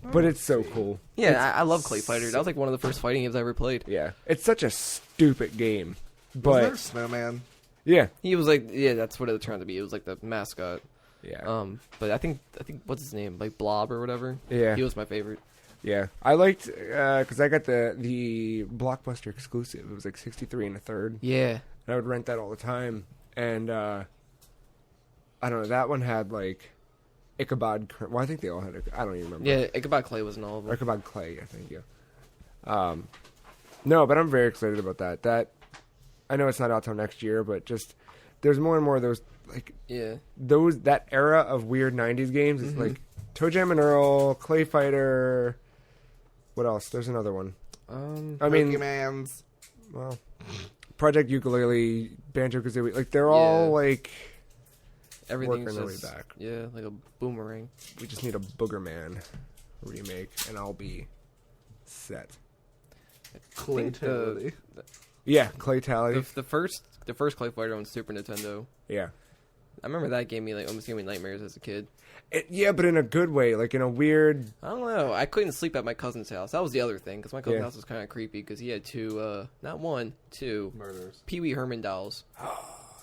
But it's so cool. Yeah, I love ClayFighter. That was like one of the first fighting games I ever played. Yeah. It's such a stupid game. But Was there a snowman? Yeah. He was like, yeah, that's what it turned to be. It was like the mascot. Yeah. But I think what's his name? Like Blob or whatever? Yeah. He was my favorite. Yeah. I liked, because I got the Blockbuster exclusive. It was like 63 and a third. Yeah. And I would rent that all the time. And, I don't know, that one had like Ichabod. Well, I think they all had I don't even remember. Yeah, Ichabod Clay was in all of them. Ichabod Clay, I think, yeah. No, but I'm very excited about that. That, I know it's not out till next year, but just, there's more and more of those, like, that era of weird 90s games. It's like Toe Jam and Earl, ClayFighter, what else? There's another one. I mean, Pokemans. Well, Project Ukulele, Banjo-Kazooie, like, they're all, like, everything's working their way just, back. yeah, like a boomerang. We just need a Booger Man remake, and I'll be set. Clay Tally. Yeah, Clay Tally. The first ClayFighter on Super Nintendo. Yeah. I remember that almost gave me nightmares as a kid. Yeah, but in a good way, like in a weird... I don't know. I couldn't sleep at my cousin's house. That was the other thing, because my cousin's house was kind of creepy, because he had two murders. Pee Wee Herman dolls.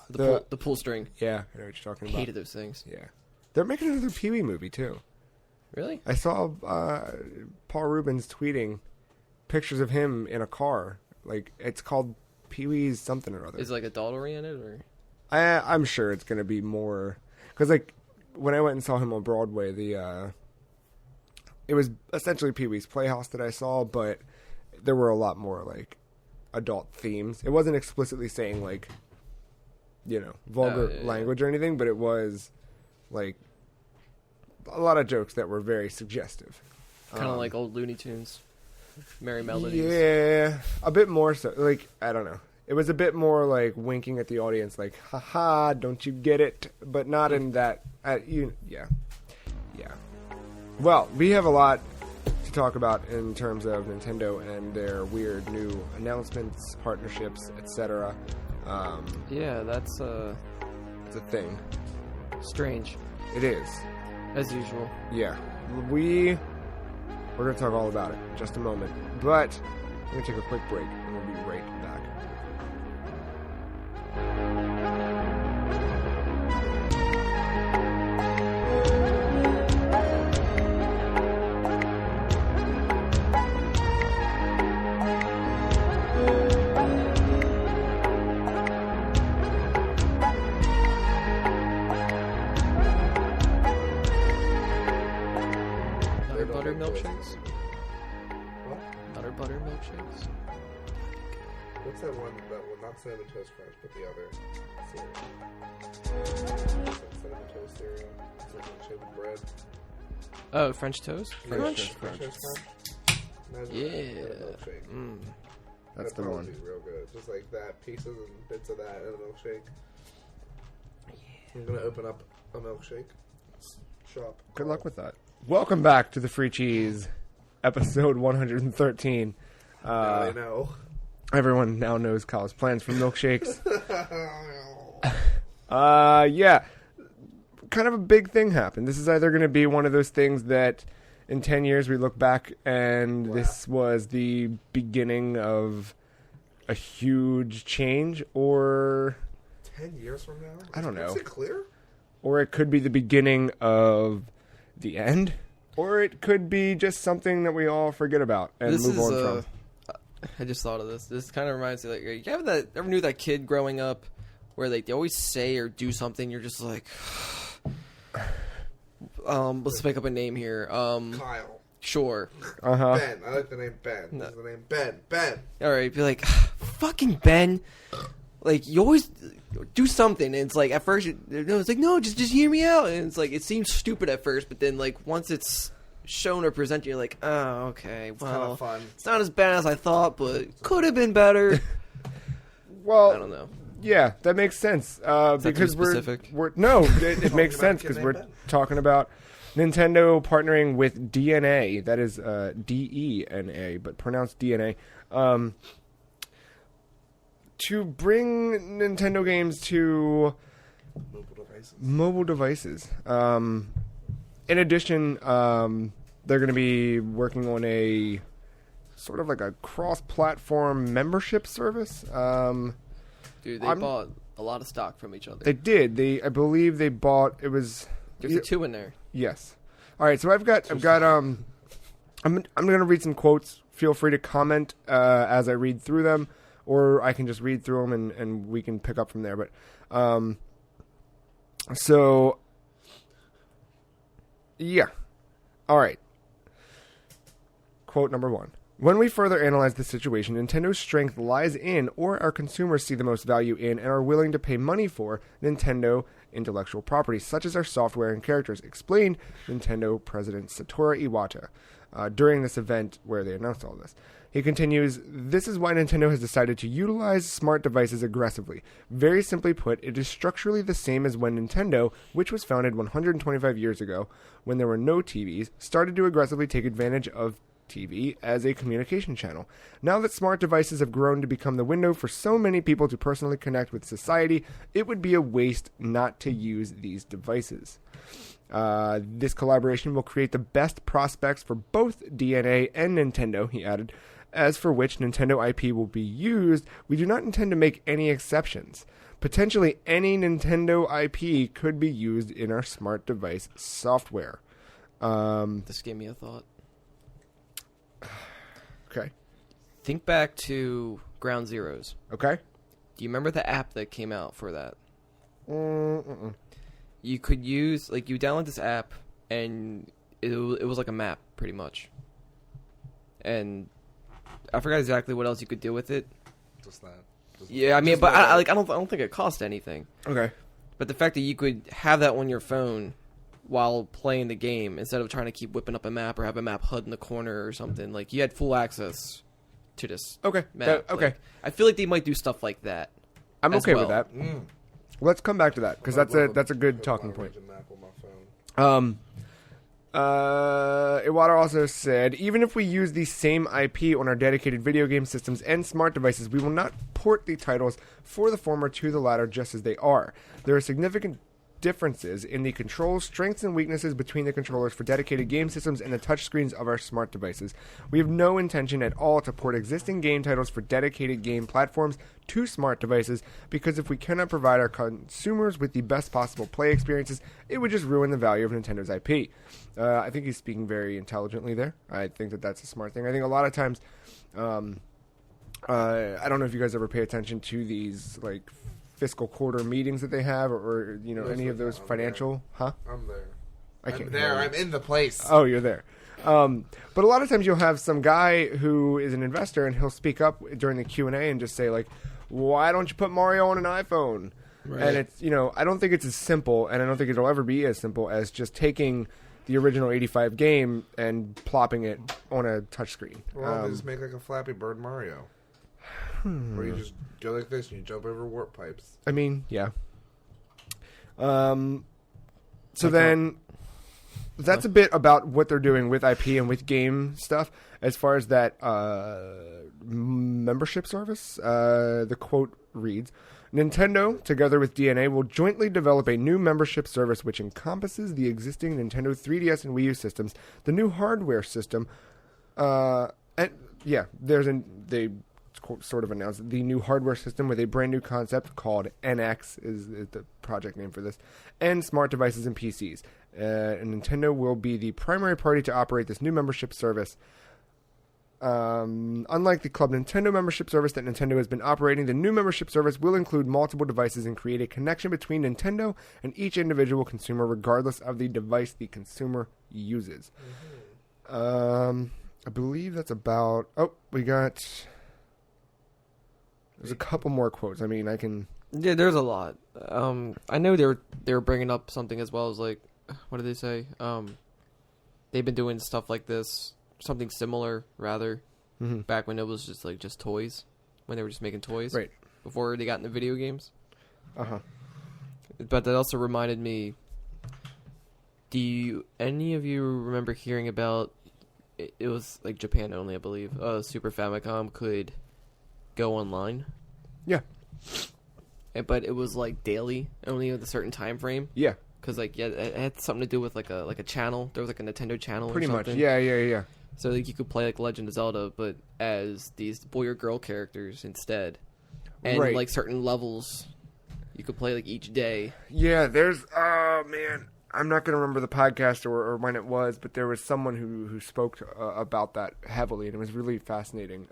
The pull string. Yeah, I know what you're talking about. Hated those things. Yeah. They're making another Pee Wee movie, too. Really? I saw Paul Rubens tweeting pictures of him in a car. Like, it's called Pee Wee's something or other. Is it like adult-oriented, or...? I'm sure it's going to be more... Because, like, when I went and saw him on Broadway, it was essentially Pee Wee's Playhouse that I saw, but there were a lot more, like, adult themes. It wasn't explicitly saying, like, vulgar language or anything, but it was, like, a lot of jokes that were very suggestive. Kind of like old Looney Tunes. Merry Melodies. Yeah, a bit more so. Like, I don't know. It was a bit more like winking at the audience, like, haha, don't you get it? But not in that, yeah. Well, we have a lot to talk about in terms of Nintendo and their weird new announcements, partnerships, etc. Yeah, that's it's a thing. Strange. It is. As usual. Yeah. We're going to talk all about it in just a moment. But we're going to take a quick break, and we'll be right back. Butter milkshakes? What? Nutter butter milkshakes? What's that one? Not Cinnamon Toast Crunch, but the other cereal. Cinnamon Toast cereal. Cinnamon shaved bread. Oh, French toast? French Toast Crunch. Imagine Yeah. that, milkshake. That's That'd the probably one. be real good. Just like that, pieces and bits of that in a milkshake. Yeah. I'm gonna open up a milkshake shop. Good luck with that. Welcome back to the Free Cheese, episode 113. I know. Everyone now knows Kyle's plans for milkshakes. Yeah. Kind of a big thing happened. This is either going to be one of those things that in 10 years we look back and this was the beginning of a huge change, or 10 years from now? I don't know. Is it clear? Or it could be the beginning of the end, or it could be just something that we all forget about and move on from. I just thought of this. This kind of reminds me, like, you ever knew that kid growing up where like they always say or do something, you're just like, let's make up a name here. Kyle. Sure. Ben. I like the name Ben. No. This is the name Ben. Ben. All right, be like, fucking Ben. Like, you always do something, and it's like, at first, it's like, no, just hear me out. And it's like, it seems stupid at first, but then, like, once it's shown or presented, you're like, oh, okay, well, fun. It's not as bad as I thought, but could have been better. Well, I don't know. Yeah, that makes sense. Because we're no, it makes sense because we're talking about Nintendo partnering with DNA. That is DENA, but pronounced DNA. To bring Nintendo games to mobile devices. In addition, they're going to be working on a sort of like a cross-platform membership service. Dude, they bought a lot of stock from each other. They did. I believe they bought. It was. There's a 2 in there. Yes. All right. So I've got. I'm going to read some quotes. Feel free to comment as I read through them, or I can just read through them and we can pick up from there. But so yeah. All right. Quote number 1. When we further analyze the situation, Nintendo's strength lies in, or our consumers see the most value in, and are willing to pay money for, Nintendo intellectual property, such as our software and characters, explained Nintendo President Satoru Iwata during this event where they announced all this. He continues, this is why Nintendo has decided to utilize smart devices aggressively. Very simply put, it is structurally the same as when Nintendo, which was founded 125 years ago, when there were no TVs, started to aggressively take advantage of TV as a communication channel. Now that smart devices have grown to become the window for so many people to personally connect with society, it would be a waste not to use these devices. This collaboration will create the best prospects for both DNA and Nintendo, he added. As for which Nintendo IP will be used, we do not intend to make any exceptions. Potentially any Nintendo IP could be used in our smart device software. This gave me a thought. Okay. Think back to Ground Zeroes. Okay. Do you remember the app that came out for that? Mm-mm. You could use, like, you download this app, and it was like a map, pretty much. And I forgot exactly what else you could do with it. Just that. Yeah, I mean, but I don't think it cost anything. Okay. But the fact that you could have that on your phone while playing the game, instead of trying to keep whipping up a map or have a map HUD in the corner or something, like, you had full access to this map. Okay. Like, I feel like they might do stuff like that. I'm okay well. with that. Let's come back to that, because that's a good talking point. Iwata also said, even if we use the same IP on our dedicated video game systems and smart devices, we will not port the titles for the former to the latter just as they are. There are significant differences in the controls, strengths, and weaknesses between the controllers for dedicated game systems and the touchscreens of our smart devices. We have no intention at all to port existing game titles for dedicated game platforms to smart devices, because if we cannot provide our consumers with the best possible play experiences, it would just ruin the value of Nintendo's IP. I think he's speaking very intelligently there. I think that that's a smart thing. I think a lot of times, I don't know if you guys ever pay attention to these, like, fiscal quarter meetings that they have, or you know, any of those financial, I'm there. I'm there. I'm in the place. Oh, you're there. But a lot of times you'll have some guy who is an investor, and he'll speak up during the Q&A and just say, like, why don't you put Mario on an iPhone? Right. And it's, you know, I don't think it's as simple, and I don't think it'll ever be as simple as just taking the original 85 game and plopping it on a touchscreen. Well, they just make like a Flappy Bird Mario. Where you just go like this and you jump over warp pipes. I mean, yeah. So then, that's a bit about what they're doing with IP and with game stuff. As far as that membership service, the quote reads, Nintendo, together with DNA, will jointly develop a new membership service which encompasses the existing Nintendo 3DS and Wii U systems, the new hardware system, they sort of announced the new hardware system with a brand new concept called NX is the project name for this, and smart devices and PCs. And Nintendo will be the primary party to operate this new membership service. Unlike the Club Nintendo membership service that Nintendo has been operating, the new membership service will include multiple devices and create a connection between Nintendo and each individual consumer, regardless of the device the consumer uses. I believe that's about... Oh, there's a couple more quotes. I mean, I can... Yeah, there's a lot. I know they were bringing up something as well as, like, what did they say? They've been doing stuff like this... Something similar, rather, back when it was just toys, when they were just making toys, right? Before they got into video games. But that also reminded me. Do any of you remember hearing about? It was like Japan only, I believe. Super Famicom could go online. Yeah. But it was like daily, only with a certain time frame. Yeah. Because it had something to do with like a channel. There was like a Nintendo channel. Pretty or much. something. Yeah. So like you could play like Legend of Zelda, but as these boy or girl characters instead, and like certain levels, you could play like each day. Yeah, there's man, I'm not gonna remember the podcast or when it was, but there was someone who spoke about that heavily, and it was really fascinating.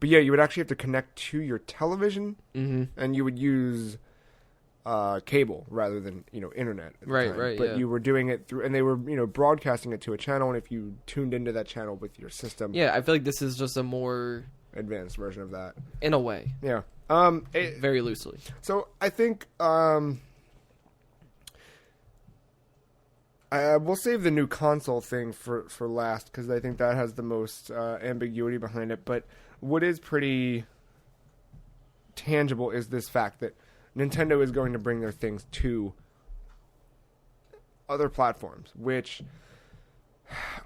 But yeah, you would actually have to connect to your television, and you would use cable rather than internet. Right. But you were doing it through, and they were broadcasting it to a channel, and if you tuned into that channel with your system, yeah, I feel like this is just a more advanced version of that in a way. Yeah, very loosely. So I think we'll save the new console thing for last because I think that has the most ambiguity behind it. But what is pretty tangible is this fact that Nintendo is going to bring their things to other platforms, which,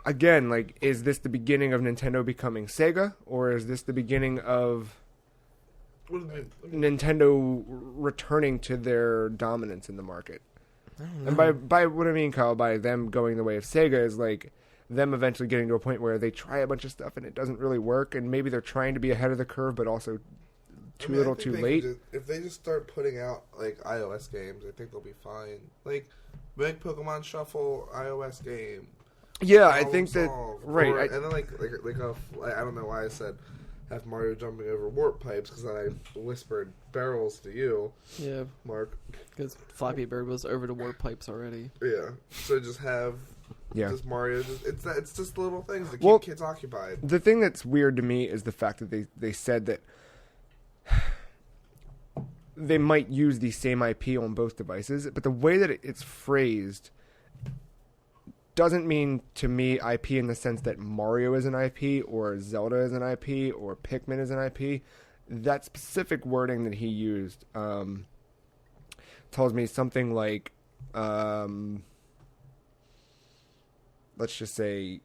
again, like, is this the beginning of Nintendo becoming Sega, or is this the beginning of Nintendo returning to their dominance in the market? And by what I mean, Kyle, by them going the way of Sega is like them eventually getting to a point where they try a bunch of stuff and it doesn't really work, and maybe they're trying to be ahead of the curve, but also too late. If they just start putting out like iOS games, I think they'll be fine. Like make Pokemon Shuffle iOS game. Yeah, I think that right. And then like I don't know why I said have Mario jumping over warp pipes because then I whispered barrels to you. Yeah, Mark. Because Flappy Bird was over the warp pipes already. Yeah, so just have. Yeah. Just Mario. It's just little things to keep kids occupied. The thing that's weird to me is the fact that they said that they might use the same IP on both devices, but the way that it's phrased doesn't mean to me IP in the sense that Mario is an IP or Zelda is an IP or Pikmin is an IP. That specific wording that he used tells me something like, let's just say,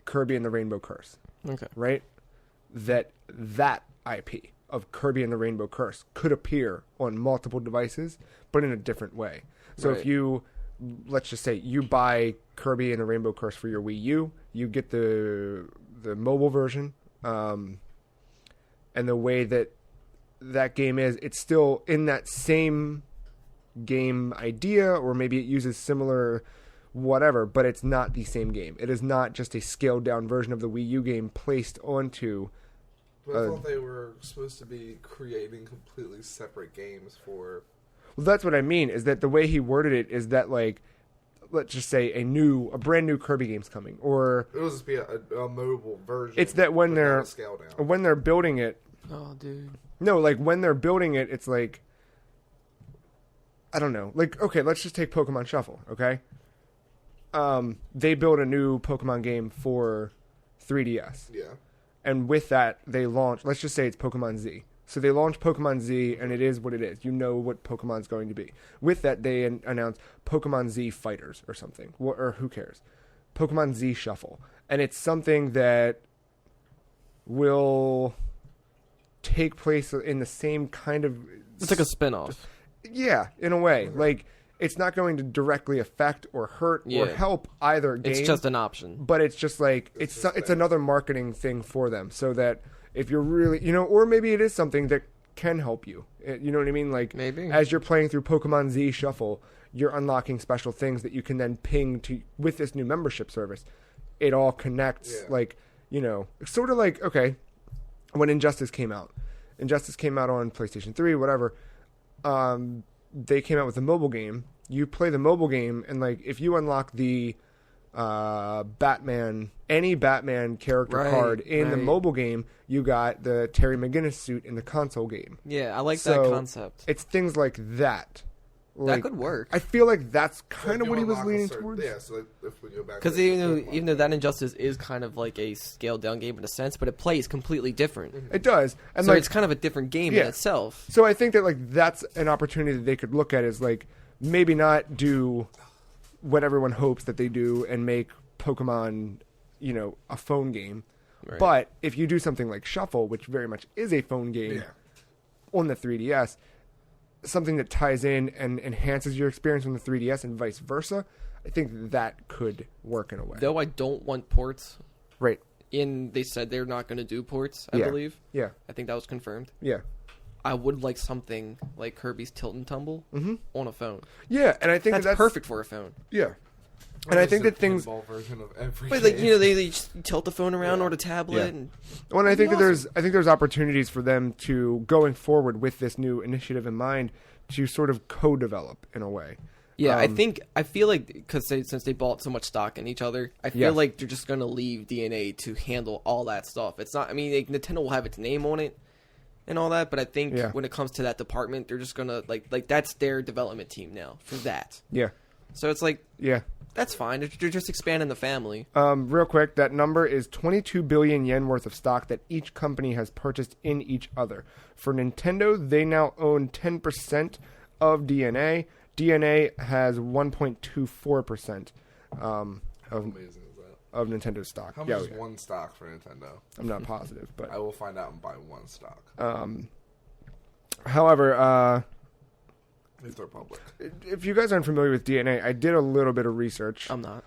Kirby and the Rainbow Curse. Okay. Right? That IP of Kirby and the Rainbow Curse could appear on multiple devices, but in a different way. So if you, let's just say, you buy Kirby and the Rainbow Curse for your Wii U, you get the mobile version, and the way that game is, it's still in that same game idea, or maybe it uses similar whatever, but it's not the same game. It is not just a scaled down version of the Wii U game placed onto. But I thought they were supposed to be creating completely separate games for. Well, that's what I mean. Is that the way he worded it? Is that like, let's just say a brand new Kirby game's coming, or it will just be a mobile version. It's that when they're building it. Oh, dude. No, like when they're building it, it's like, I don't know. Like, okay, let's just take Pokemon Shuffle. Okay. They build a new Pokemon game for 3DS. Yeah. And with that, they launch, let's just say it's Pokemon Z. So they launch Pokemon Z, and it is what it is. You know what Pokemon's going to be. With that, they announce Pokemon Z Fighters or something. Or who cares? Pokemon Z Shuffle. And it's something that will take place in the same kind of. It's like a spin-off. Yeah, in a way, like it's not going to directly affect or hurt or help either game. It's just an option. But it's just like it's another marketing thing for them, so that if you're really, or maybe it is something that can help you. You know what I mean? Like maybe as you're playing through Pokemon Z Shuffle, you're unlocking special things that you can then ping to with this new membership service. It all connects, like sort of like when Injustice came out on PlayStation 3, whatever. They came out with a mobile game. You play the mobile game, and like if you unlock the any Batman character card in the mobile game, you got the Terry McGinnis suit in the console game. Yeah, I like that concept. It's things like that. That could work. I feel like that's kind of what he was leaning towards. Yeah, so if we go back, because even though that Injustice is kind of like a scaled down game in a sense, but it plays completely different. It does, and so it's kind of a different game in itself. So I think that like that's an opportunity that they could look at is like maybe not do what everyone hopes that they do and make Pokemon, a phone game, but if you do something like Shuffle, which very much is a phone game on the 3DS. Something that ties in and enhances your experience on the 3DS and vice versa, I think that could work in a way. Though I don't want ports. Right. They said they're not going to do ports, I believe. Yeah. I think that was confirmed. Yeah. I would like something like Kirby's Tilt and Tumble on a phone. Yeah, and I think that's perfect for a phone. Yeah. And I think that things. Version of every but like they just tilt the phone around or the tablet. Yeah. And I think that there's opportunities for them to going forward with this new initiative in mind to sort of co-develop in a way. Yeah, I feel like because since they bought so much stock in each other, I feel like they're just gonna leave DNA to handle all that stuff. It's not. I mean, Nintendo will have its name on it and all that, but I think when it comes to that department, they're just gonna like that's their development team now for that. Yeah. So it's like that's fine. They're just expanding the family. Real quick, that number is 22 billion yen worth of stock that each company has purchased in each other. For Nintendo, they now own 10% of DNA. DNA has 1.24% of Nintendo stock. How much is one stock for Nintendo? I'm not positive, but I will find out and buy one stock. However, if they're public. If you guys aren't familiar with DNA, I did a little bit of research. I'm not.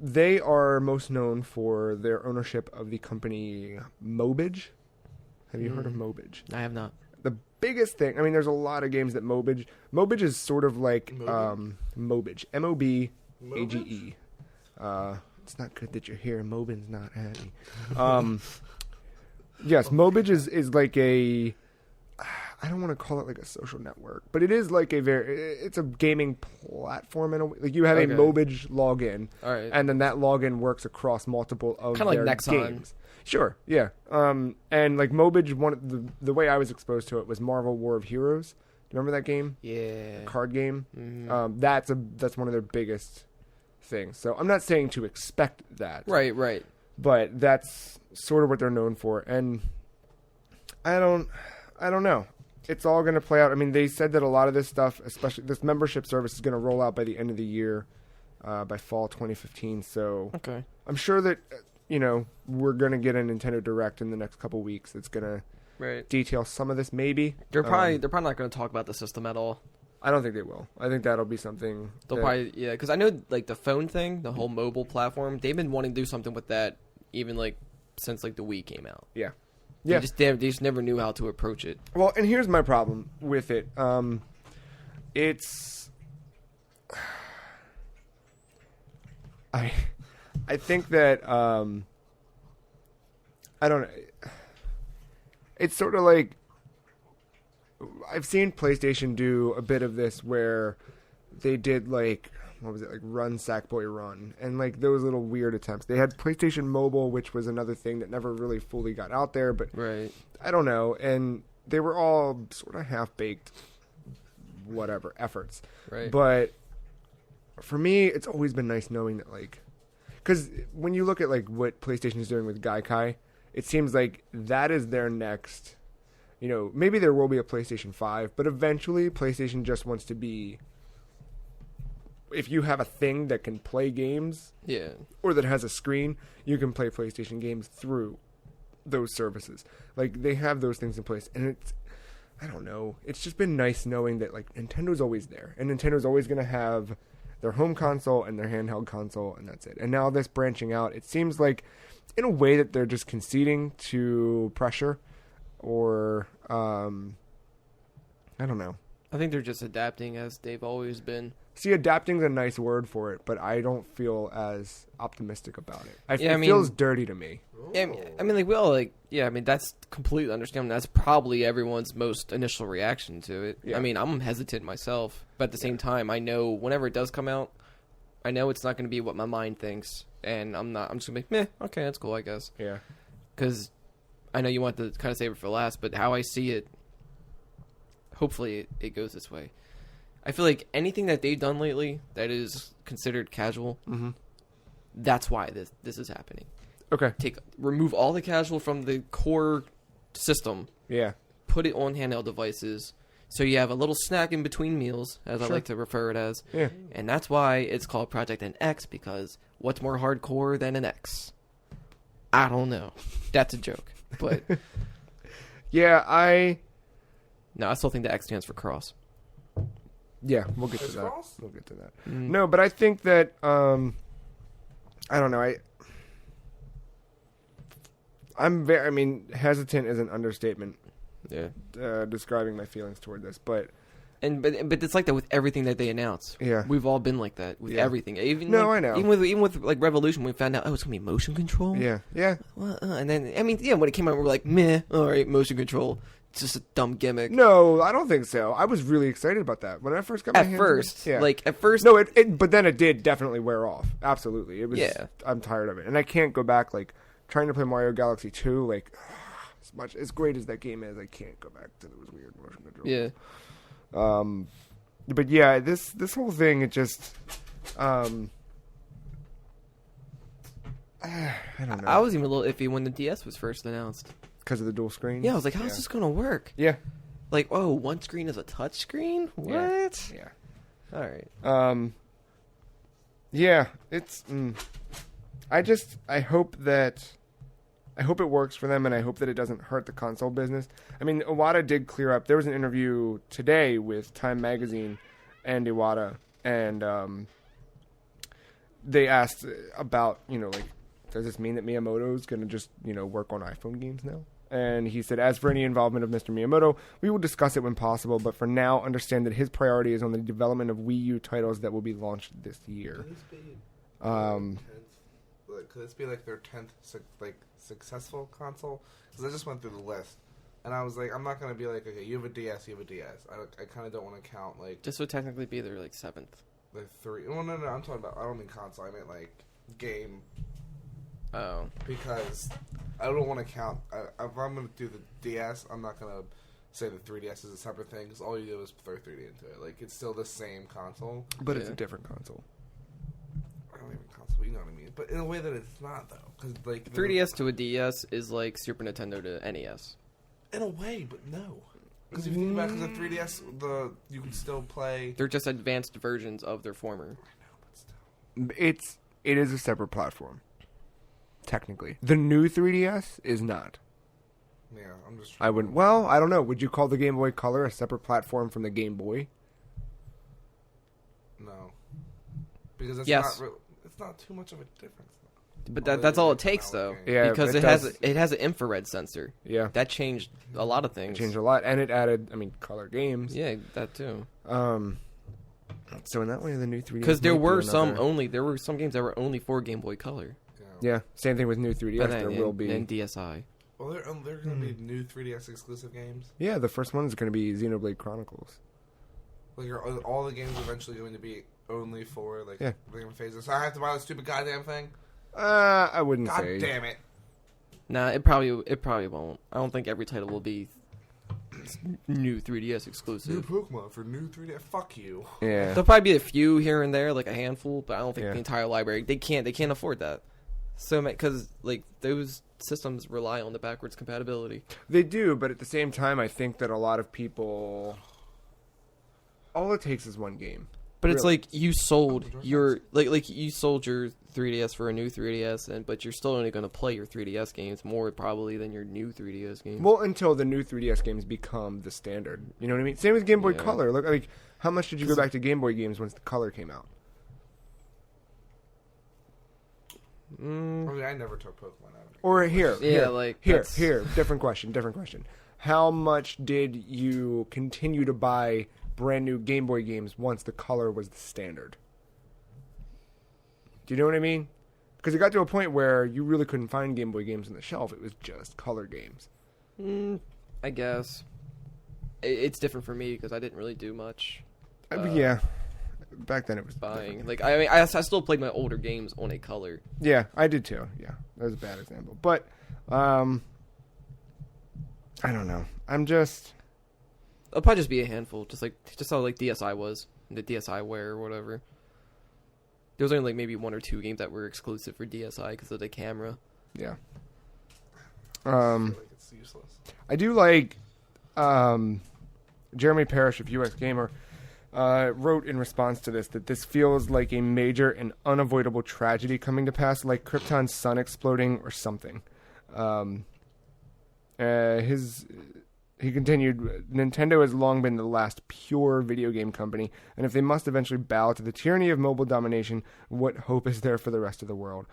They are most known for their ownership of the company Mobage. Have you heard of Mobage? I have not. The biggest thing, I mean, there's a lot of games that Mobage is sort of like Mobage. M-O-B-A-G-E. It's not good that you're here. Mobin's not happy. Yes, Mobage is like a... I don't want to call it like a social network, but it is like it's a gaming platform in a way. Like you have a Mobage login, and then that login works across multiple of kind of their like Nexon. games. Sure, yeah. And like Mobage, the way I was exposed to it was Marvel War of Heroes. Do you remember that game? Yeah. The card game. Mm-hmm. That's one of their biggest things. So I'm not saying to expect that. Right. But that's sort of what they're known for, and I don't know. It's all going to play out. I mean, they said that a lot of this stuff, especially this membership service, is going to roll out by the end of the year, by fall 2015. So I'm sure that we're going to get a Nintendo Direct in the next couple weeks. That's going to detail some of this. Maybe they're probably not going to talk about the system at all. I don't think they will. I think that'll be something. They'll probably because I know like the phone thing, the whole mobile platform. They've been wanting to do something with that even like since like the Wii came out. Yeah. They just never knew how to approach it. Well, and here's my problem with it. It's I think that I don't know. It's sort of like I've seen PlayStation do a bit of this where they did like what was it, like Run Sackboy Run, and like those little weird attempts. They had PlayStation Mobile, which was another thing that never really fully got out there, but I don't know, and they were all sort of half-baked whatever efforts. But for me, it's always been nice knowing that, like, because when you look at like what PlayStation is doing with Gaikai, it seems like that is their next, maybe there will be a PlayStation 5, but eventually PlayStation just wants to be, if you have a thing that can play games, or that has a screen, you can play PlayStation games through those services. Like, they have those things in place, and it's, I don't know, it's just been nice knowing that, like, Nintendo's always there, and Nintendo's always going to have their home console and their handheld console, and that's it. And now this branching out, it seems like, in a way, that they're just conceding to pressure, or, I don't know. I think they're just adapting as they've always been. See, adapting's a nice word for it, but I don't feel as optimistic about it. Yeah, it feels dirty to me. Yeah, I mean, like, we all, like, yeah, I mean, that's completely understandable. That's probably everyone's most initial reaction to it. Yeah. I mean, I'm hesitant myself, but at the same time, I know whenever it does come out, I know it's not going to be what my mind thinks, and I'm just going to be, meh, okay, that's cool, I guess. Yeah. Because I know you want to kind of save it for last, but how I see it, hopefully it goes this way. I feel like anything that they've done lately that is considered casual, that's why this is happening. Okay. Remove all the casual from the core system. Yeah. Put it on handheld devices, so you have a little snack in between meals, as I like to refer it as. Yeah. And that's why it's called Project NX, because what's more hardcore than an X? I don't know. That's a joke, but yeah, no, I still think the X stands for cross. Yeah, we'll get to Is that. cross? We'll get to that. No, but I think that I don't know. I'm very. I mean, hesitant is an understatement. Yeah. Describing my feelings toward this, but But it's like that with everything that they announce. Yeah. We've all been like that with everything. Even No, like, I know. Even with like Revolution, we found out it's gonna be motion control. yeah, Well, and then I mean, yeah, when it came out, we were like, meh, all right, motion control. It's just a dumb gimmick. no, I don't think so. I was really excited about that when I first got my hands on it. Yeah. At first, No, but then it did definitely wear off. Absolutely, it was. Yeah. I'm tired of it, and I can't go back. Like trying to play Mario Galaxy 2, like as great as that game is, I can't go back to those weird motion controls. yeah. But yeah, this whole thing, it just, I don't know. I was even a little iffy when the DS was first announced. Because of the dual screen. Yeah, I was like, how's this gonna work? Yeah. Like, oh, one screen is a touch screen? What? Yeah. All right. Yeah, it's. I hope it works for them, and I hope that it doesn't hurt the console business. I mean, Iwata did clear up. There was an interview today with Time Magazine and Iwata, and they asked about, like, does this mean that Miyamoto's going to just, work on iPhone games now? And he said, as for any involvement of Mr. Miyamoto, we will discuss it when possible, but for now, understand that his priority is on the development of Wii U titles that will be launched this year. Could this be like their 10th successful console? Because I just went through the list, and I was like, I'm not gonna be like, okay, you have a DS, I kind of don't want to count like This would technically be their like 7th. the 3. Well, no, I'm talking about. I don't mean console. I meant like game. Oh. Because I don't want to count. If I'm gonna do the DS, I'm not gonna say the 3DS is a separate thing. Because all you do is throw 3D into it. Like, it's still the same console, But it's a different console. I don't even console, but you know what I mean. But in a way that it's not, though. Because like 3DS to a DS is like Super Nintendo to NES. in a way, but no. Because if you think about it, because the 3DS, you can still play. They're just advanced versions of their former. I know, but still. It is a separate platform. Technically. The new 3DS is not. Yeah, I'm just. I wouldn't. Well, I don't know. Would you call the Game Boy Color a separate platform from the Game Boy? No. Because it's Yes. it's not too much of a difference. But that's all it takes, though. Yeah, because it it has an infrared sensor. Yeah. That changed a lot of It things. changed a lot, and it added, color games. Yeah, that too. So in that way, the new 3DS. Because there might be were another- some games that were only for Game Boy Color. Yeah, same thing with new 3DS. But then, There will be. and DSi. Well, there are going to be new 3DS exclusive games. Yeah, the first one is going to be Xenoblade Chronicles. Like, are all the games eventually going to be only for like Yeah. the game phases? So I have to buy the stupid goddamn thing. I wouldn't God say. damn it! Nah, it probably won't. I don't think every title will be new 3DS New exclusive. Pokemon for new 3DS. Fuck you. Yeah. There'll probably be a few here and there, like a handful, but I don't think Yeah. the entire library. They can't afford that. So, because like those systems rely on the backwards compatibility. They do, but at the same time, I think that a lot of people. All it takes is one game. But it's Really. like you sold your like you sold your 3DS for a new 3DS, but you're still only going to play your 3DS games more probably than your new 3DS games. Well, until the new 3DS games become the standard. You know what I mean? Same with Game Boy Yeah. Color. Look, like, how much did you go back to Game Boy games once the Color came out? I mean, I never took Pokemon out of it. Or here. Yeah, like, Here. that's- Different question. How much did you continue to buy brand new Game Boy games once the Color was the standard? Do you know what I mean? Because it got to a point where you really couldn't find Game Boy games on the shelf. It was just Color games. I guess it's different for me because I didn't really do much Yeah. Back then it was buying. Like I mean, I still played my older games on a Color. Yeah, I did too. Yeah, that was a bad example. But, I don't know. It'll probably just be a handful, just how like DSi was, the DSiWare or whatever. There was only like maybe 1 or 2 games that were exclusive for DSi because of the camera. Yeah. I feel like it's useless. I do like Jeremy Parrish of US Gamer wrote in response to this that this feels like a major and unavoidable tragedy coming to pass, like Krypton's sun exploding or something. He continued, Nintendo has long been the last pure video game company, and if they must eventually bow to the tyranny of mobile domination, what hope is there for the rest of the world?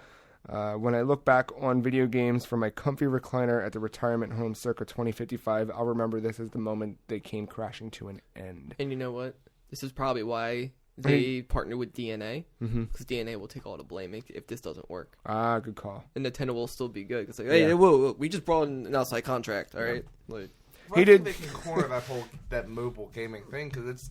When I look back on video games from my comfy recliner at the retirement home circa 2055, I'll remember this as the moment they came crashing to an end. And you know what? This is probably why they partner with DNA, Mm-hmm. because DNA will take all the blame if this doesn't work. Ah, good call. And Nintendo will still be good. It's like, hey, Yeah. whoa, we just brought in an outside contract, all right? Like, He did- They can corner that mobile gaming thing because it's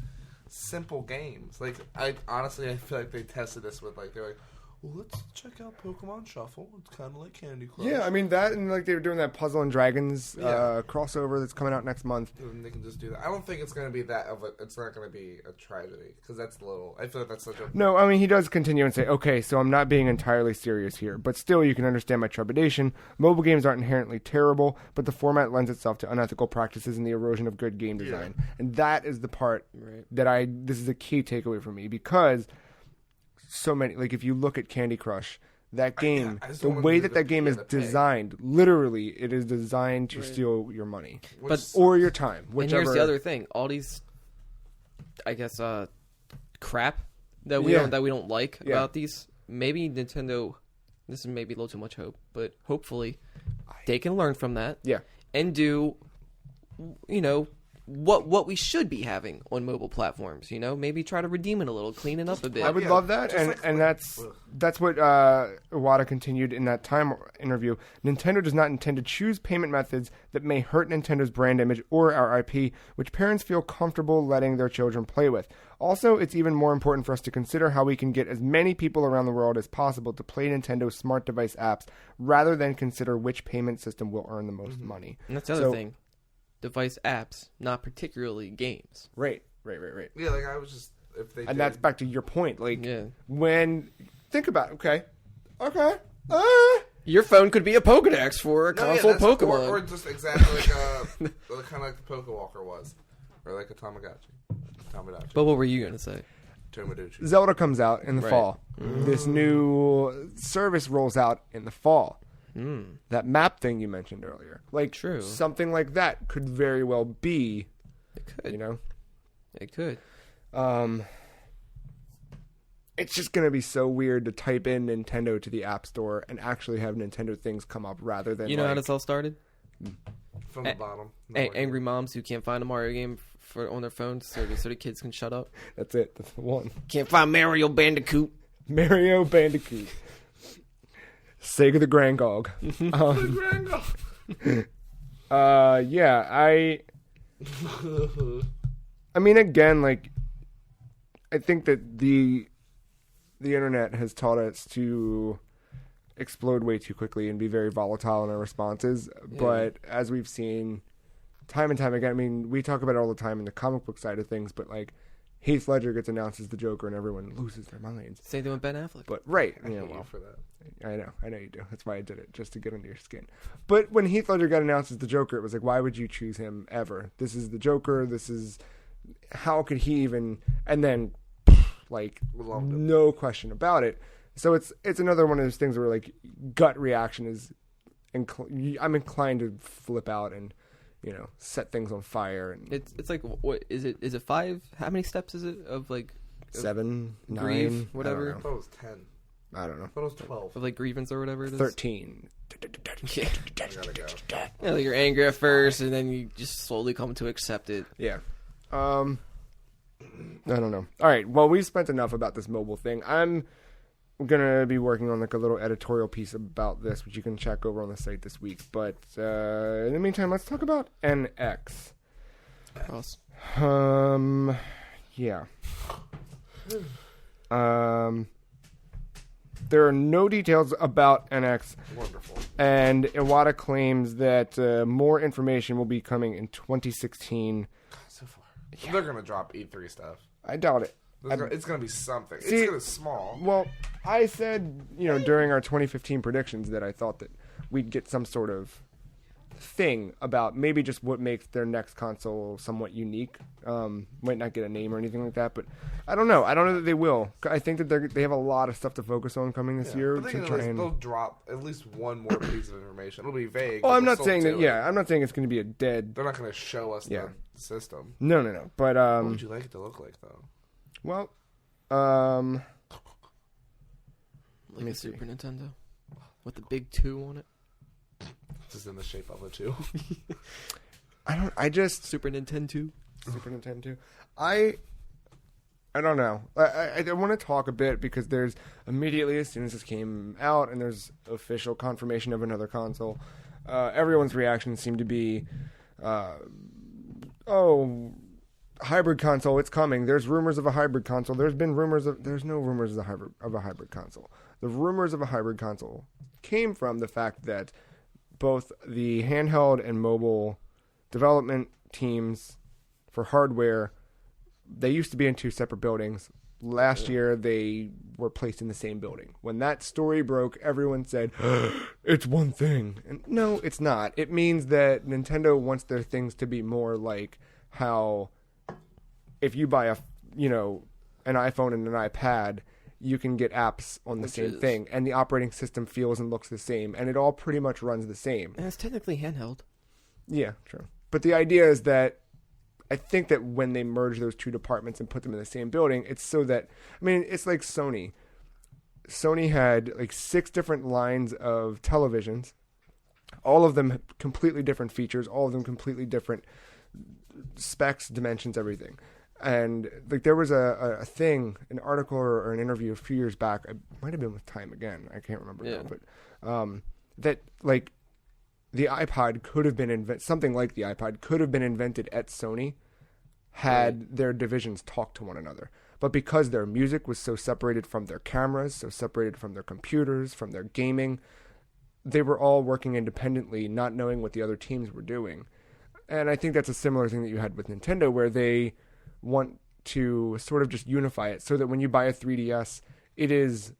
simple games. Like I feel like they tested this with like they're like, well, let's check out Pokemon Shuffle. It's kind of like Candy Crush. Yeah, I mean that, and like they were doing that Puzzle and Dragons Yeah. crossover that's coming out next month. And they can just do that. I don't think it's going to be that of a. It's not going to be a tragedy because that's a little. I feel like that's such a. No, I mean he does continue and say, okay, so I'm not being entirely serious here, but still you can understand my trepidation. Mobile games aren't inherently terrible, but the format lends itself to unethical practices and the erosion of good game design, and that is the part right. that this is a key takeaway for me because so many, like if you look at Candy Crush, that game, I just the don't wanna way do that game is the pay. designed, literally, it is designed to Right. steal your money Which, or your time. And Whichever. here's the other thing: all these, I guess, crap that we Yeah. don't like Yeah. about these. Maybe Nintendo. This is maybe a little too much hope, but hopefully they can learn from that. Yeah. And do, what we should be having on mobile platforms. Maybe try to redeem it a little, clean it up a bit. I would Yeah, love that, just and like- that's what Iwata continued in that Time interview. Nintendo does not intend to choose payment methods that may hurt Nintendo's brand image or our IP, which parents feel comfortable letting their children play with. Also, it's even more important for us to consider how we can get as many people around the world as possible to play Nintendo's smart device apps, rather than consider which payment system will earn the most money. And that's the other thing: device apps, not particularly games. Right. yeah, like I was just if they. And did, that's back to your point. Like, Yeah. think about it, okay. Your phone could be a Pokédex for a No, yeah, console that's- Pokemon. or just exactly like kind of like the Pokewalker was, or like a Tamagotchi. But what were you gonna say? Tomodachi. Zelda comes out in the Right. fall. This new service rolls out in the fall. That map thing you mentioned earlier, like True. something like that could very well be, It could. It could. It's just gonna be so weird to type in Nintendo to the App Store and actually have Nintendo things come up rather than You know how like, this all started? From the bottom. Angry moms who can't find a Mario game on their phones, so the kids can shut up. That's it. That's the one. Can't find Mario Bandicoot. Mario Bandicoot. Sega the Grangog. Yeah, I mean, again, like, I think that the internet has taught us to explode way too quickly and be very volatile in our responses. Yeah. But as we've seen time and time again, I mean, we talk about it all the time in the comic book side of things, but like Heath Ledger gets announced as the Joker and everyone loses their minds. Same thing with Ben Affleck. But right, I yeah, hate you well, for that. I know you do. That's why I did it, just to get under your skin. But when Heath Ledger got announced as the Joker, it was like, why would you choose him ever? This is the Joker. This is, how could he even? And then like Loved it. no question about it. So it's another one of those things where like gut reaction is, I'm inclined to flip out and set things on fire. And It's like, what is it? Is it 5? How many steps is it of like 7, 9, grief, whatever? I thought it was 10. I don't know. I thought it was 12. of like grievance or whatever it is? 13. Yeah. I gotta go. Yeah, like you're angry at first, and then you just slowly come to accept it. Yeah. I don't know. All right. Well, we spent enough about this mobile thing. I'm gonna be working on like a little editorial piece about this, which you can check over on the site this week. But in the meantime, let's talk about NX. Cross. Yeah. There are no details about NX. Wonderful. And Iwata claims that more information will be coming in 2016. God, so far. Yeah. They're gonna drop E3 stuff. I doubt it. It's gonna be something. See, it's gonna be small. Well, I said, during our 2015 predictions that I thought that we'd get some sort of thing about maybe just what makes their next console somewhat unique. Might not get a name or anything like that, but I don't know. I don't know that they will. I think that they have a lot of stuff to focus on coming this year. But To try and... they'll drop at least one more piece of information. It'll be vague. Oh, but I'm they'll not still saying that. do it. Yeah, I'm not saying it's going to be a dead. They're not gonna show us Yeah. the system. No. But What would you like it to look like, though? well, Like me a see. Super Nintendo with the big 2 on it. Just in the shape of a 2. I just Super Nintendo. Super Nintendo. I don't know. I want to talk a bit because there's immediately as soon as this came out and there's official confirmation of another console, everyone's reaction seemed to be, hybrid console, it's coming. There's rumors of a hybrid console. There's no rumors of a hybrid console. The rumors of a hybrid console came from the fact that both the handheld and mobile development teams for hardware, they used to be in 2 separate buildings. Last year, they were placed in the same building. When that story broke, everyone said, it's one thing. And no, it's not. It means that Nintendo wants their things to be more like how if you buy an iPhone and an iPad, you can get apps on the same thing, and the operating system feels and looks the same, and it all pretty much runs the same. And it's technically handheld. Yeah, true. But the idea is that I think that when they merge those 2 departments and put them in the same building, it's so that, it's like Sony. Sony had like 6 different lines of televisions, all of them completely different features, all of them completely different specs, dimensions, everything. And like there was a thing, an article or an interview a few years back. It might have been with Time Again. I can't remember now, but that like the iPod could have been something like the iPod could have been invented at Sony had their divisions talked to one another. But because their music was so separated from their cameras, so separated from their computers, from their gaming, they were all working independently, not knowing what the other teams were doing. And I think that's a similar thing that you had with Nintendo, where they want to sort of just unify it so that when you buy a 3DS, it is,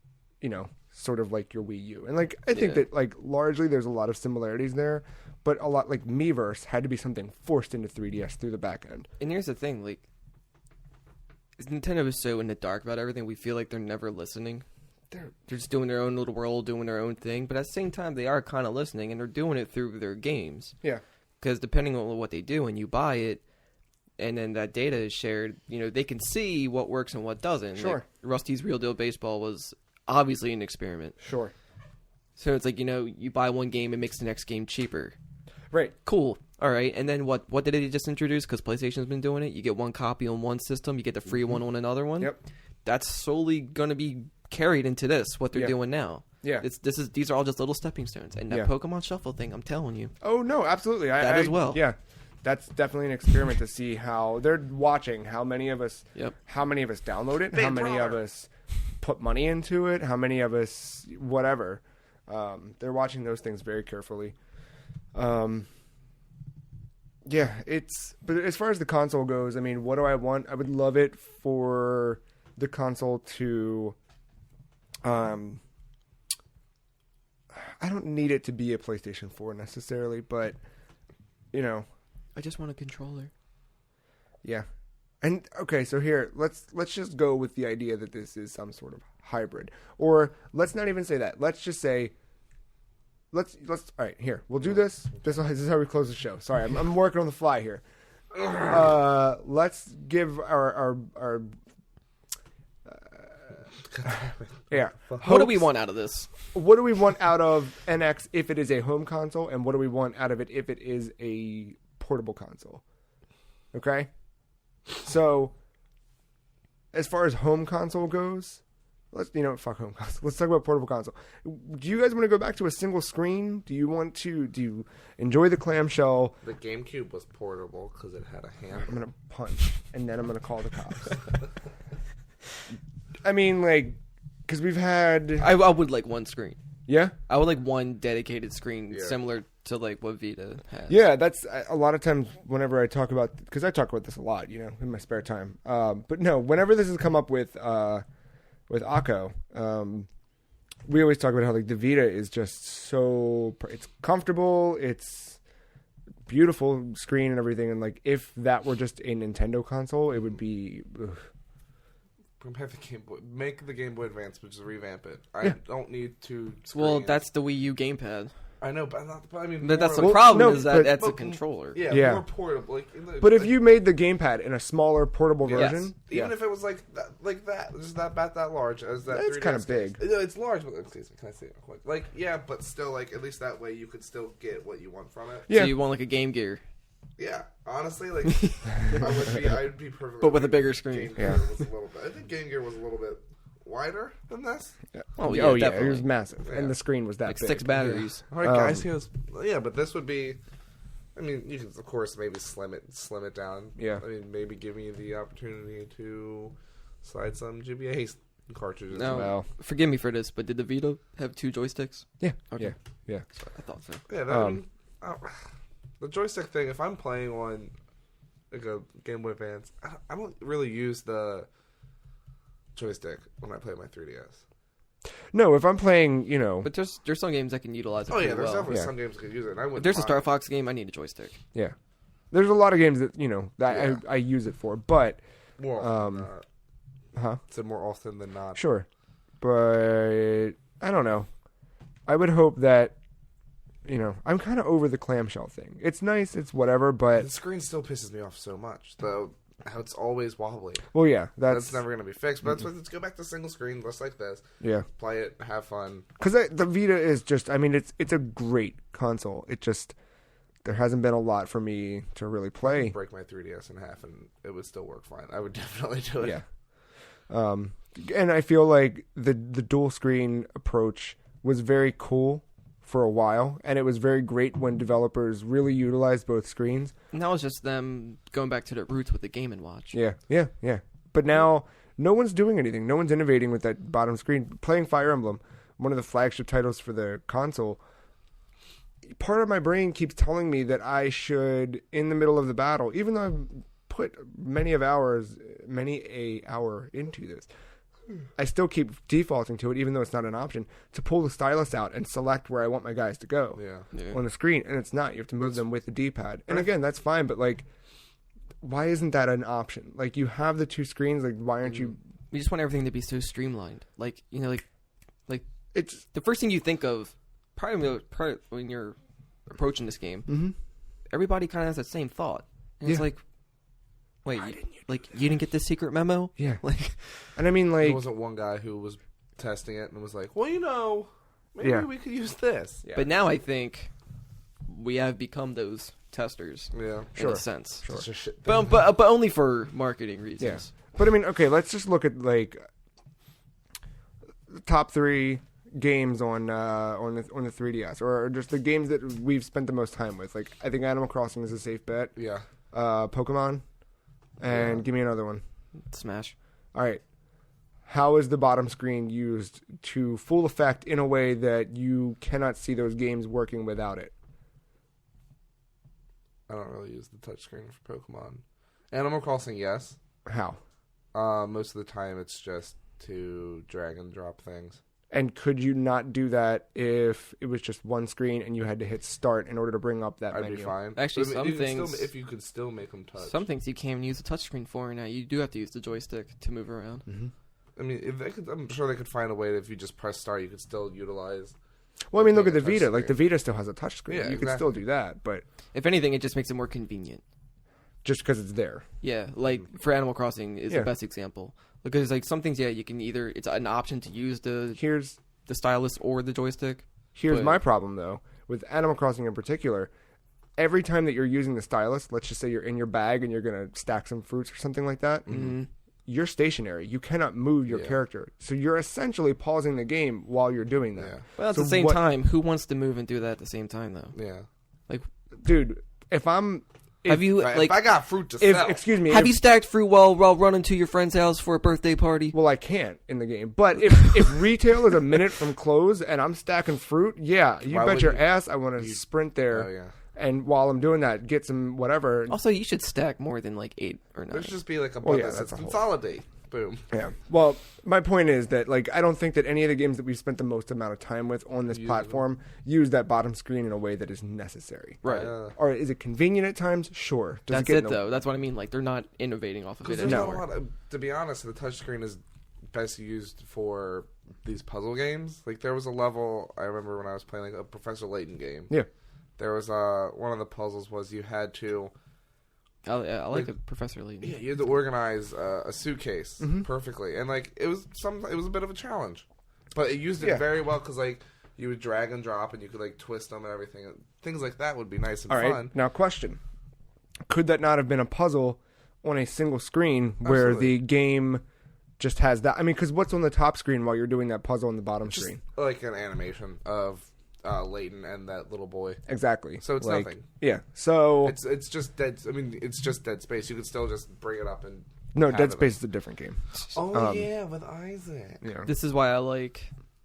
sort of like your Wii U. And like I think that like largely there's a lot of similarities there, but a lot like Miiverse had to be something forced into 3DS through the back end. And here's the thing, like Nintendo is so in the dark about everything, we feel like they're never listening. They're just doing their own little world, doing their own thing, but at the same time they are kind of listening, and they're doing it through their games. Yeah. Because depending on what they do, when you buy it, and then that data is shared, they can see what works and what doesn't. Sure. Like, Rusty's Real Deal Baseball was obviously an experiment. Sure. So it's like, you buy one game, it makes the next game cheaper. Right. Cool. All right. And then what did they just introduce? Because PlayStation's been doing it. You get one copy on one system, you get the free one on another one. Yep. That's solely going to be carried into this, what they're doing now. Yeah. These are all just little stepping stones. And that Pokemon Shuffle thing, I'm telling you. Oh, no, absolutely. That as well. Yeah. That's definitely an experiment to see how they're watching how many of us download it, how many of us put money into it, how many of us whatever. They're watching those things very carefully. But as far as the console goes, what do I want? I would love it for the console to I don't need it to be a PlayStation 4 necessarily, but I I just want a controller. Yeah. And okay, so here let's just go with the idea that this is some sort of hybrid, or let's not even say that. Let's just say let's all right. Here, we'll do this. This is how we close the show. Sorry, I'm working on the fly here. Let's give our yeah. What do we want out of this? What do we want out of NX if it is a home console, and what do we want out of it if it is a portable console? Okay? So, as far as home console goes, fuck home console. Let's talk about portable console. Do you guys want to go back to a single screen? Do you enjoy the clamshell? The GameCube was portable because it had a hammer. I'm going to punch, and then I'm going to call the cops. I mean, like, because we've had... I would like one screen. Yeah? I would like one dedicated screen similar to like what Vita has. Yeah, that's a lot of times whenever I talk about... Because I talk about this a lot, in my spare time. But no, whenever this has come up with Akko, we always talk about how like the Vita is just so... It's comfortable, it's beautiful screen and everything, and like if that were just a Nintendo console, it would be... Compare the Game Boy. Make the Game Boy Advance, but just revamp it. I don't need two screens. Well, that's the Wii U gamepad. I know, but I mean, But that's the more, problem no, is that but- that's a controller. Yeah. more portable. But if you made the gamepad in a smaller portable version, even if it was like that, just about that large as that. It's 3DS kind of case. big. No, it's large. But excuse me, can I say it real quick? Like, yeah, but still, like at least that way you could still get what you want from it. Yeah. So you want like a Game Gear. Yeah, honestly, like I'd be perfect. But with a bigger screen. Game Gear was a little bit. I think Game Gear was a little bit wider than this. Oh yeah, it was definitely. massive, Yeah. and the screen was that Like big. 6 batteries. All right, guys. But this would be. I mean, you can of course maybe slim it down. Yeah. I mean, maybe give me the opportunity to slide some GBA cartridges. Now, Wow. forgive me for this, but did the Vita have 2 joysticks? Yeah, Okay. yeah. I thought so. Yeah, the joystick thing. If I'm playing on like a Game Boy Advance, I don't really use the joystick when I play my 3DS. No, if I'm playing, But there's some games that can utilize it. Oh yeah, pretty there's well. definitely some games that could use it. And I If wouldn't there's a mind. Star Fox game, I need a joystick. yeah. There's a lot of games that that Yeah. I use it for, but More often than not. huh? Said more often than not. Sure, but I don't know. I would hope that I'm kind of over the clamshell thing. It's nice, it's whatever, The but screen still pisses me off so much, though. How it's always wobbly. well, yeah, That's never going to be fixed. But let's go back to single screen, just like this. yeah. Play it, have fun. Because the Vita is just, I mean, it's a great console. It just, there hasn't been a lot for me to really play. Break my 3DS in half, and it would still work fine. I would definitely do it. Yeah. And I feel like the dual screen approach was very cool for a while, and it was very great when developers really utilized both screens. And that was just them going back to their roots with the Game & Watch. Yeah. But now, no one's doing anything. No one's innovating with that bottom screen. Playing Fire Emblem, one of the flagship titles for the console, part of my brain keeps telling me that I should, in the middle of the battle, even though I've put many a hour into this, I still keep defaulting to it, even though it's not an option, to pull the stylus out and select where I want my guys to go Yeah. on the screen. And it's not. You have to move them with the D-pad. And again, that's fine, but like, why isn't that an option? Like, you have the two screens. Like, why aren't you? We just want everything to be so streamlined. Like, It's the first thing you think of, probably when you're approaching this game, everybody kind of has that same thought. And it's Yeah. like, wait, you didn't get this secret memo? yeah. Like, And I mean, There like, wasn't one guy who was testing it and was like, well, maybe Yeah. we could use this. yeah. but now I think we have become those testers Yeah. in Sure. a sense. Such a shit thing. But only for marketing reasons. Yeah. But I mean, okay, let's just look at like the top 3 games on the 3DS, or just the games that we've spent the most time with. Like, I think Animal Crossing is a safe bet. Yeah. Pokemon, and give me another one. Smash. All right. How is the bottom screen used to full effect in a way that you cannot see those games working without it? I don't really use the touchscreen for Pokemon. Animal Crossing, yes. How? Most of the time it's just to drag and drop things. And could you not do that if it was just one screen and you had to hit start in order to bring up that I'd menu? be fine. Actually, But some things... if you could still make them touch. Some things you can't use a touchscreen for now. You do have to use the joystick to move around. Mm-hmm. I mean, if they could, I'm sure they could find a way that if you just press start, you could still utilize... Well, I mean, look at the touch Vita. screen. Like, the Vita still has a touchscreen. Yeah, You could still do that, but If anything, it just makes it more convenient. just because it's there. Yeah, like for Animal Crossing is Yeah. the best example. Because like some things, yeah, you can either... It's an option to use the Here's stylus or the joystick. Here's But- my problem, though, with Animal Crossing in particular. Every time that you're using the stylus, let's just say you're in your bag and you're going to stack some fruits or something like that, you're stationary. You cannot move your character. So you're essentially pausing the game while you're doing that. Yeah. Well, at So the same what- time, who wants to move and do that at the same time, though? Yeah. Like, Dude, if I'm... have you, If like... I got fruit to If, sell... excuse me. Have if- you stacked fruit while running to your friend's house for a birthday party? Well, I can't in the game. But if retail is a minute from close and I'm stacking fruit, yeah, you Why bet would your you- ass I want to sprint there. Oh, yeah. And while I'm doing that, get some whatever. Also, you should stack more than like 8 or 9. There should just be like a Well, button yeah, that says that's a whole- consolidate. Boom. Yeah. Well, my point is that like I don't think that any of the games that we've spent the most amount of time with on this Use platform use that bottom screen in a way that is necessary. Right. Or is it convenient at times? Sure. Does That's get it, in the- though. That's what I mean. Like, they're not innovating off of it Because there's not a anymore. lot of, to be honest, the touchscreen is best used for these puzzle games. Like there was a level I remember when I was playing like a Professor Layton game. Yeah. There was one of the puzzles was you had to I like the Professor Layton. yeah, you had to organize a suitcase perfectly, and like it was a bit of a challenge, but it used it Yeah. very well because like you would drag and drop and you could like twist them and everything. Things like that would be nice and All right. fun. Now, question: could that not have been a puzzle on a single screen where Absolutely. the game just has that? I mean, because what's on the top screen while you're doing that puzzle on the bottom Just screen? like an animation of Layton and that little boy. Exactly. So it's like, nothing. Yeah. So It's just dead. I mean, it's just dead space. You could still just bring it up and no, have Dead it. Space is a different game. Oh yeah, with Isaac. Yeah. This is why I like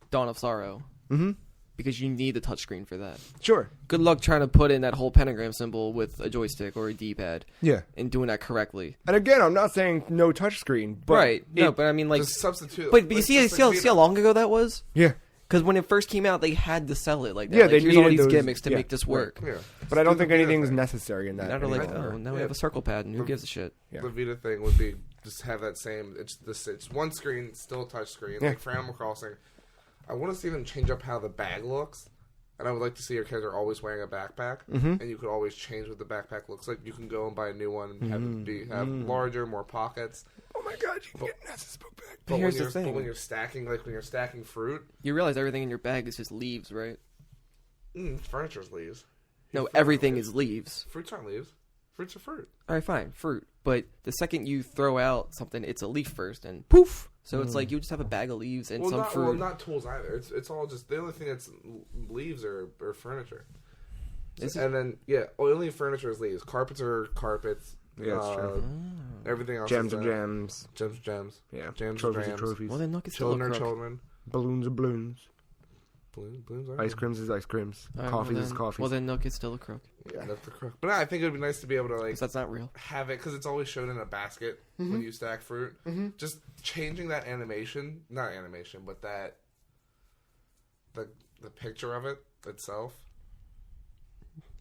Dawn of Sorrow. Mm-hmm. Because you need the touchscreen for that. Sure. Good luck trying to put in that whole pentagram symbol with a joystick or a D-pad Yeah. and doing that correctly. And again, I'm not saying no touchscreen, but Right. No, but I mean, like... Just substitute. But you like, see, just like see how long ago that was? yeah. Because when it first came out, they had to sell it like that. Yeah, like, they here's all needed these those- gimmicks to yeah, make this work. Yeah. But I don't Do think the Vita anything's thing. necessary in that. Now they're like, anymore. oh, now we Yeah. have a circle pad, and who gives a shit? Yeah. The Vita thing would be just have that same. It's one screen, still a touch screen. Yeah. Like for Animal Crossing, I want to see them change up how the bag looks. And I would like to see your character always wearing a backpack, and you could always change what the backpack looks like. You can go and buy a new one and have larger, more pockets. Oh my god, you can get an Ness's book back. But here's when the you're, thing. But when you're stacking, like when you're stacking fruit, You realize everything in your bag is just leaves, right? furniture's leaves. No, Fruit everything aren't is leaves. Fruits aren't leaves. Fruits are fruit. All right, fine, fruit. But the second you throw out something, it's a leaf first, and poof. So it's like you just have a bag of leaves and some fruit. not tools either. It's all just the only thing that's leaves or furniture. Is it? And then only furniture is leaves. Carpets are carpets. Yeah, that's true. Everything else Gems is are gems. Gems are gems. Yeah. Jams Trophies are are jams. trophies. Well, then look, it's still a Children are crook. children. Balloons are balloons. Balloons are Ice creams is ice creams. All right, Coffees well is then- coffees. Well, then look, it's still a crook. Yeah, that's the crook. But I think it would be nice to be able to like Because that's not real. have it because it's always shown in a basket when you stack fruit. Just changing that animation, not animation, but that the picture of it itself.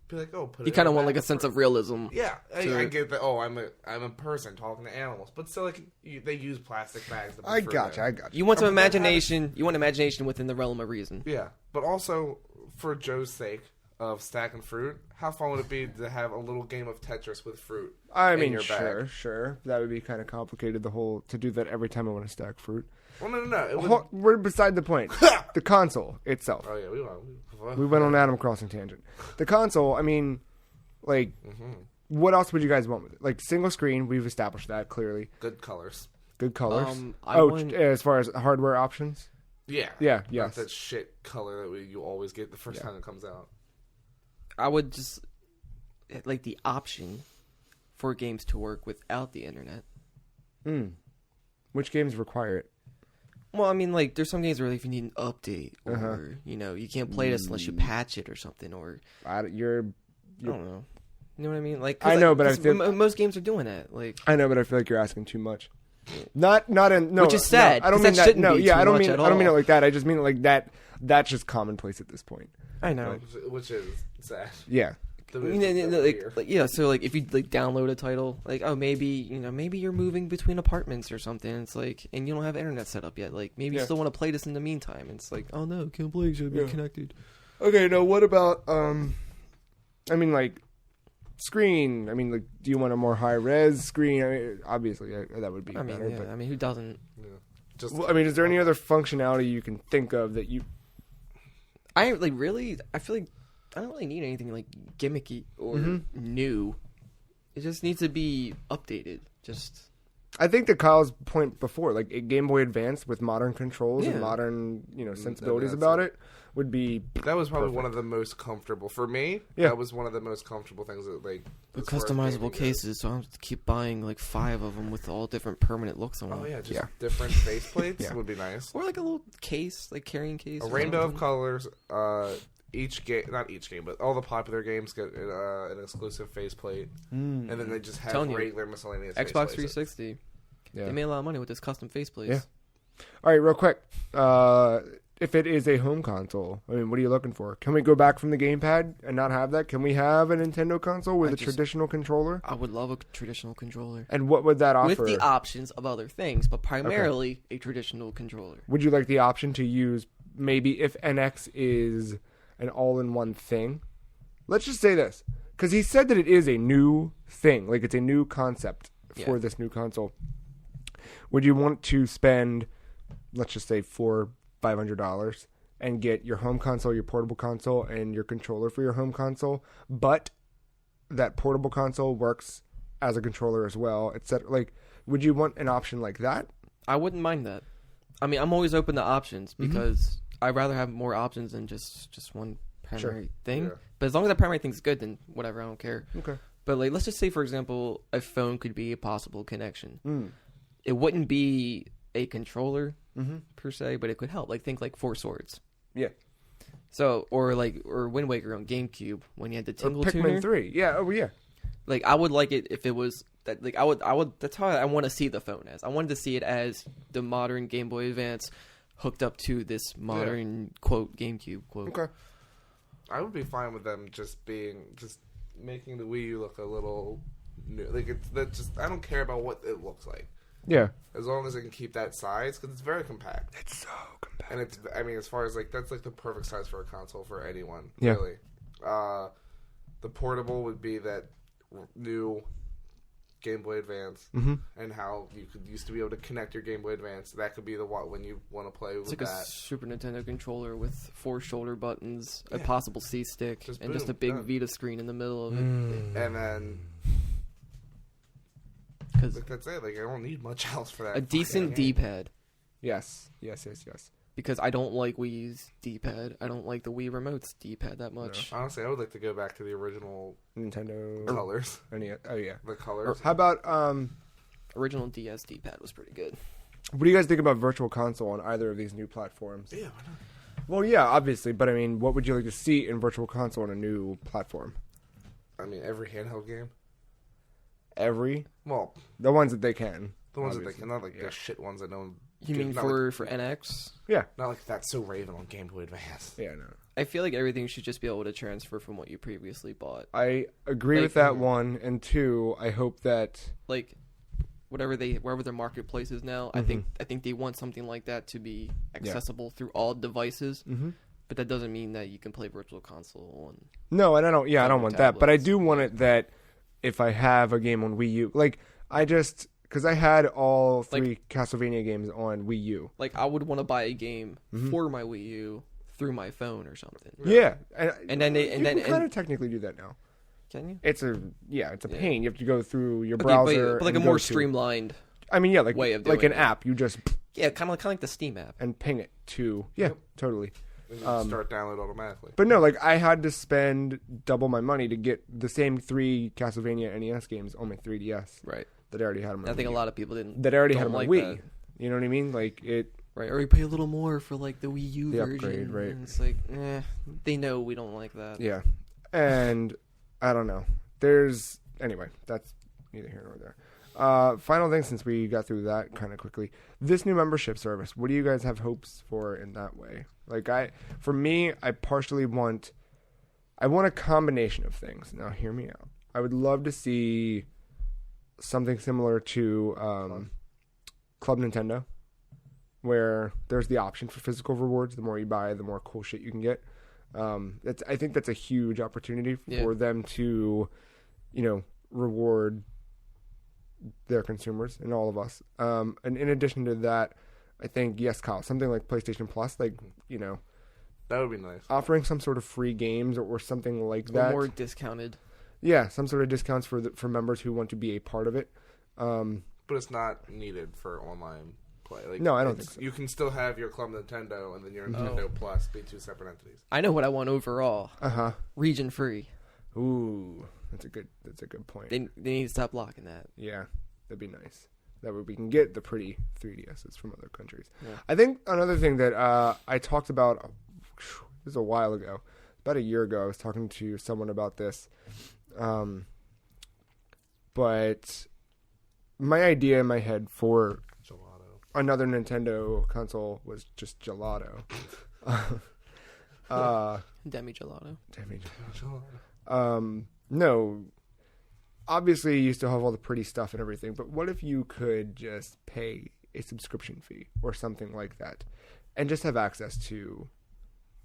Be like, oh, put it. You kind in of a want like bag a of sense fruit. of realism. Yeah, I Sure. get that. Oh, I'm a person talking to animals, but still, like they use plastic bags. To put I fruit gotcha. in. I gotcha. You want some But then imagination. You want imagination within the realm of reason. Yeah, but also for Joe's sake of stacking fruit, how fun would it be to have a little game of Tetris with fruit? I in mean, your bag? sure. That would be kind of complicated. To do that every time I want to stack fruit. Well, no. It would, We're beside the point. The console itself. oh yeah, We went on an Animal Crossing tangent. The console. I mean, like, what else would you guys want with it? Like single screen. We've established that clearly. good colors. Good colors. I want- as far as hardware options. Yeah, Yeah. Not Yes. that shit color that you always get the first time it comes out. I would just like the option for games to work without the internet. Which games require it? Well, I mean, like, there's some games where if you need an update, or you can't play this unless you patch it or something, or I don't know. You know what I mean? Like, I know, but I feel- most games are doing that. Like, I know, but I feel like you're asking too much. Not in no. Which is sad, No, I don't 'cause mean that that. shouldn't No, be yeah, too I don't much mean at I don't mean it all. like that. I just mean it like that. That's just commonplace at this point. I know. Which is sad. Yeah. So like if you like download a title, like maybe you're moving between apartments or something. It's like, and you don't have internet set up yet. Like maybe you still want to play this in the meantime. It's like, oh no, can't play. Should be connected. Okay, now what about I mean like screen. I mean like, do you want a more high res screen? I mean, obviously that would be better. Yeah, But I mean, who doesn't? Yeah. well, I mean, is there any other functionality you can think of that you? I feel like I don't really need anything like gimmicky or new. It just needs to be updated. I think to Kyle's point before, like a Game Boy Advance with modern controls and modern, sensibilities about it would be. That was probably perfect. one of the most comfortable for me. Yeah. That was one of the most comfortable things that like The as far as customizable gaming goes. cases, so I have to keep buying like 5 of them with all different permanent looks on them. Oh yeah, just Yeah. different faceplates Yeah. would be nice. Or like a little case, like carrying case. A or rainbow of something. colors. Each game, not each game, but all the popular games get an exclusive faceplate, and then they just have Telling you, regular miscellaneous. Xbox faceplates. 360. Yeah. They made a lot of money with this custom faceplates. Yeah. All right, real quick. If it is a home console, I mean, what are you looking for? Can we go back from the gamepad and not have that? Can we have a Nintendo console with a traditional controller? I would love a traditional controller. And what would that offer? With the options of other things, but primarily a traditional controller. Would you like the option to use maybe if NX is an all-in-one thing? Let's just say this, because he said that it is a new thing, like it's a new concept for this new console. Would you want to spend, let's just say, $500 and get your home console, your portable console, and your controller for your home console, but that portable console works as a controller as well, etc.? Like, would you want an option like that? I wouldn't mind that. I mean, I'm always open to options because I'd rather have more options than just one primary thing. Yeah. But as long as that primary thing's good, then whatever, I don't care. Okay. But like, let's just say, for example, a phone could be a possible connection. Mm. It wouldn't be a controller per se, but it could help. Like think like Four Swords. Yeah. So or Wind Waker on GameCube when you had the Or tingle Pikmin tuner. 3. Yeah. Oh, yeah. Like I would like it if it was that. Like I would. That's how I want to see the phone as. I wanted to see it as the modern Game Boy Advance hooked up to this modern quote GameCube quote. Okay. I would be fine with them just making the Wii U look a little new. Like I don't care about what it looks like. Yeah. As long as it can keep that size, because it's very compact. It's so compact. And I mean, as far as like, that's like the perfect size for a console for anyone. Yeah. Really. The portable would be that new Game Boy Advance, and how you used to be able to connect your Game Boy Advance. That could be the when you want to play with It's like that. a Super Nintendo controller with 4 shoulder buttons, a possible C stick, Just and just a boom, big done. Vita screen in the middle of it. And then Because like, that's it. Like, I don't need much else for that. a decent fucking game. D-pad. Yes. Because I don't like Wii U's D-pad. I don't like the Wii Remote's D-pad that much. Honestly, I would like to go back to the original Nintendo. colors. Oh, yeah. The colors. How about, Original DS D-pad was pretty good. what do you guys think about Virtual Console on either of these new platforms? Yeah, why not? Well, yeah, obviously, but I mean, what would you like to see in Virtual Console on a new platform? I mean, every handheld game. Well, the ones that they can. The ones that they obviously. can, not like the shit ones that no one. You mean not for like, NX? Yeah. Not like That's So Raven on Game Boy Advance. Yeah, no. I feel like everything should just be able to transfer from what you previously bought. I agree Like, with that one, and two, I hope that... Like, wherever their marketplace is now, I think they want something like that to be accessible through all devices. Mm-hmm. But that doesn't mean that you can play Virtual Console on. No, and I don't. Yeah, I don't want that. But I tablets. do want it that if I have a game on Wii U, like because I had all 3 Castlevania games on Wii U. Like, I would want to buy a game for my Wii U through my phone or something. Yeah, And then you can kind of technically do that now. Can you? It's a pain. You have to go through your Okay, browser, but like a and more go to- streamlined. I mean, yeah, like way of like doing an it. app. You just Kind of like the Steam app. and ping it to totally. And you can start download automatically. But no, like I had to spend double my money to get the same 3 Castlevania NES games on my 3DS Right. that I already had on my I think Wii a U. lot of people didn't. that I already had don't on my like Wii. that. You know what I mean? Like it. Right, or you pay a little more for like the Wii U The version. upgrade, right. And it's like, they know we don't like that. Yeah, and I don't know. There's anyway. That's neither here nor there. Final thing, since we got through that kind of quickly, this new membership service. What do you guys have hopes for in that way? Like for me, I want a combination of things. Now, hear me out. I would love to see something similar to Club Nintendo, where there's the option for physical rewards. The more you buy, the more cool shit you can get. I think that's a huge opportunity for them to, reward their consumers and all of us. And in addition to that, I think, yes, Kyle, something like PlayStation Plus, that would be nice. Offering some sort of free games or something like that. More discounted. Yeah, some sort of discounts for members who want to be a part of it. But it's not needed for online play. No, I don't think so. You can still have your Club Nintendo and then your Nintendo Plus be two separate entities. I know what I want overall. Region free. Ooh, that's a good point. They need to stop blocking that. Yeah, that'd be nice. That way we can get the pretty 3DSs from other countries. Yeah. I think another thing that I talked about, this was a while ago, about a year ago, I was talking to someone about this. But my idea in my head for another Nintendo console was just gelato. Demi gelato. No, obviously you still have all the pretty stuff and everything, but what if you could just pay a subscription fee or something like that and just have access to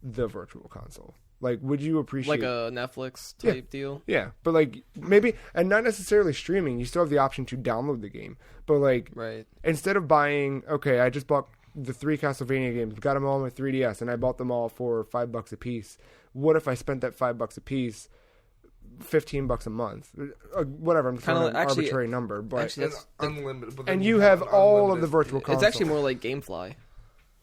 the virtual console? Like, would you appreciate... Like a Netflix type deal? Yeah, but like, maybe, and not necessarily streaming, you still have the option to download the game, but like, instead of buying, okay, I just bought the 3 Castlevania games, got them all on my 3DS, and I bought them all for $5 a piece. What if I spent that $5 a piece, $15 a month, whatever? I'm throwing an arbitrary number, but it's unlimited. But and you have all of the virtual console. It's actually more like GameFly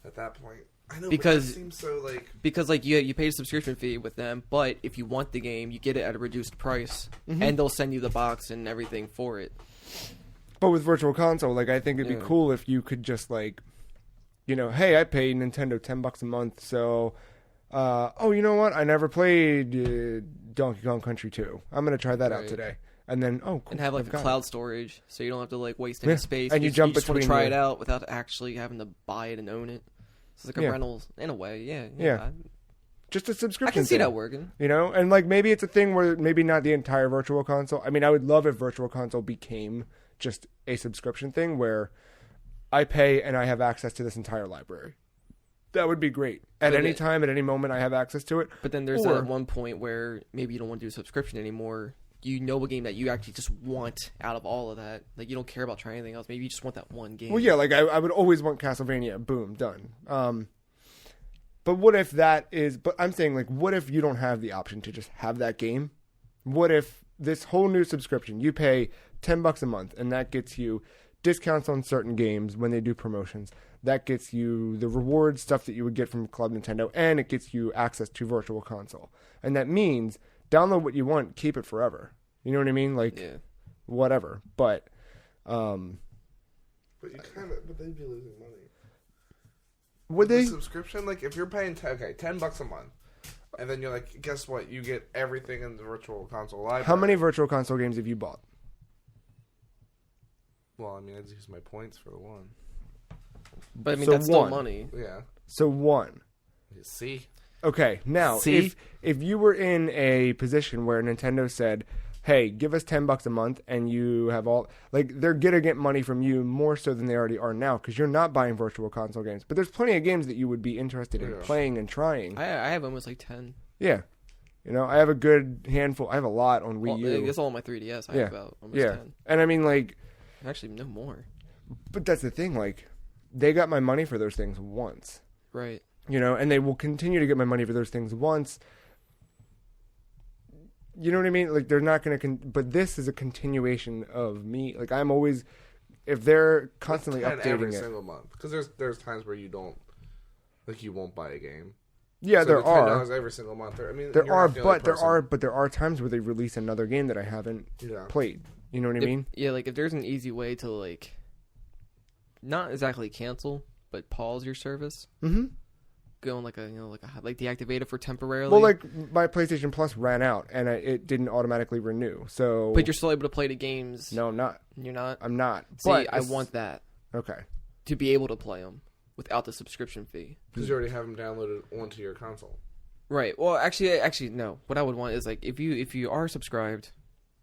at that point. I know, because but that seems so because you pay a subscription fee with them, but if you want the game, you get it at a reduced price, and they'll send you the box and everything for it. But with virtual console, like, I think it'd be cool if you could just like, hey, I paid Nintendo $10 a month, so you know what? I never played Donkey Kong Country 2. I'm gonna try that out today. And then, cool. And have like cloud storage, so you don't have to like waste any space. And you jump just want to between try it out without actually having to buy it and own it. So it's like a rental in a way, yeah. Just a subscription. I can see thing, that working. And like maybe it's a thing where maybe not the entire virtual console. I mean, I would love if virtual console became just a subscription thing where I pay and I have access to this entire library. That would be great. At any time, at any moment, I have access to it. But then there's that one point where maybe you don't want to do a subscription anymore. You know a game that you actually just want out of all of that. Like, you don't care about trying anything else. Maybe you just want that one game. Well, yeah, like, I would always want Castlevania. Boom, done. But what if that is... But I'm saying, like, what if you don't have the option to just have that game? What if this whole new subscription, you pay $10 a month, and that gets you discounts on certain games when they do promotions. That gets you the reward stuff that you would get from Club Nintendo, and it gets you access to Virtual Console. And that means... download what you want, keep it forever. You know what I mean? Like, whatever. But you but they'd be losing money. Would they? The subscription, like, if you're paying $10 a month, and then you're like, guess what? You get everything in the Virtual Console library. How many Virtual Console games have you bought? Well, I mean, I'd use my points for the one. But I mean, that's still money. Yeah. So one. See. Okay, now, if you were in a position where Nintendo said, hey, give us $10 a month and you have all... Like, they're going to get money from you more so than they already are now because you're not buying Virtual Console games. But there's plenty of games that you would be interested in playing and trying. I have almost like 10. Yeah. I have a good handful. I have a lot on Wii U. I guess all on my 3DS. I have about almost 10. And I mean, like... Actually, no more. But that's the thing, like, they got my money for those things once. Right. And they will continue to get my money for those things once. You know what I mean? Like, they're not going to... but this is a continuation of me. Like, I'm always... If they're constantly updating every it... single month. Because there's times where you don't... Like, you won't buy a game. Yeah, so there are. $10 every single month. I mean, there are times where they release another game that I haven't played. You know what I mean? Yeah, like, if there's an easy way to, like... Not exactly cancel, but pause your service... Mm-hmm. go on like deactivate it for temporarily. Well, like my PlayStation Plus ran out and it didn't automatically renew. So, but you're still able to play the games. No, I'm not. You're not. I'm not. See, but I want that. Okay. To be able to play them without the subscription fee. Because you already have them downloaded onto your console. Right. Well, actually, no. What I would want is like if you are subscribed,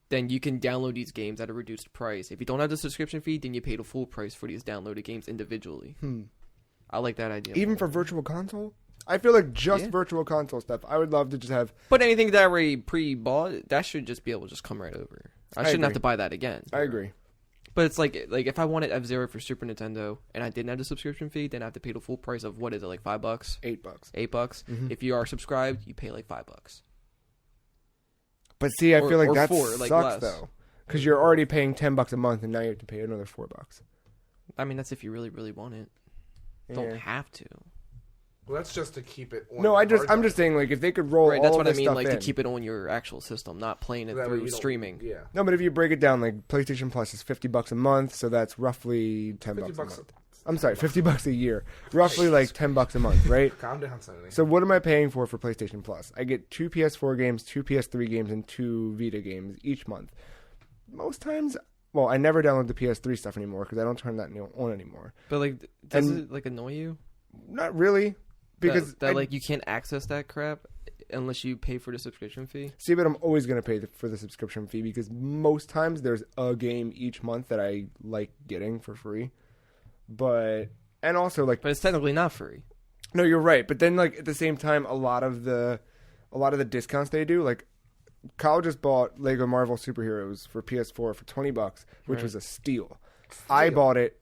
then you can download these games at a reduced price. If you don't have the subscription fee, then you pay the full price for these downloaded games individually. I like that idea. Even for Virtual Console? I feel like just Virtual Console stuff. I would love to just have... But anything that I already pre-bought, that should just be able to just come right over. I shouldn't have to buy that again. I agree. But it's like if I wanted F-Zero for Super Nintendo and I didn't have the subscription fee, then I have to pay the full price of, what is it, like $5? $8. $8? Mm-hmm. If you are subscribed, you pay like $5. But see, I feel like that $4, sucks, like though. Because you're already paying $10 a month, and now you have to pay another $4. I mean, that's if you really, really want it. Don't have to. Well, that's just to keep it on. No, I'm just saying, like, if they could roll all that's what this I mean, stuff like, in. to keep it on your actual system, not playing it through streaming. Yeah. No, but if you break it down, like, PlayStation Plus is $50 a month, so that's roughly $10 a month. I'm sorry, $50 a year. Roughly, like, $10 a month, right? Calm down, Sonny. So what am I paying for PlayStation Plus? I get 2 PS4 games, 2 PS3 games, and 2 Vita games each month. Most times... Well, I never download the PS3 stuff anymore because I don't turn that on anymore. But, like, does it, like, annoy you? Not really. Because like, you can't access that crap unless you pay for the subscription fee? See, but I'm always going to pay for the subscription fee because most times there's a game each month that I like getting for free. But it's technically not free. No, you're right. But then, like, at the same time, a lot of the discounts they do, like, Kyle just bought Lego Marvel Superheroes for PS4 for $20, which was a steal. I bought it,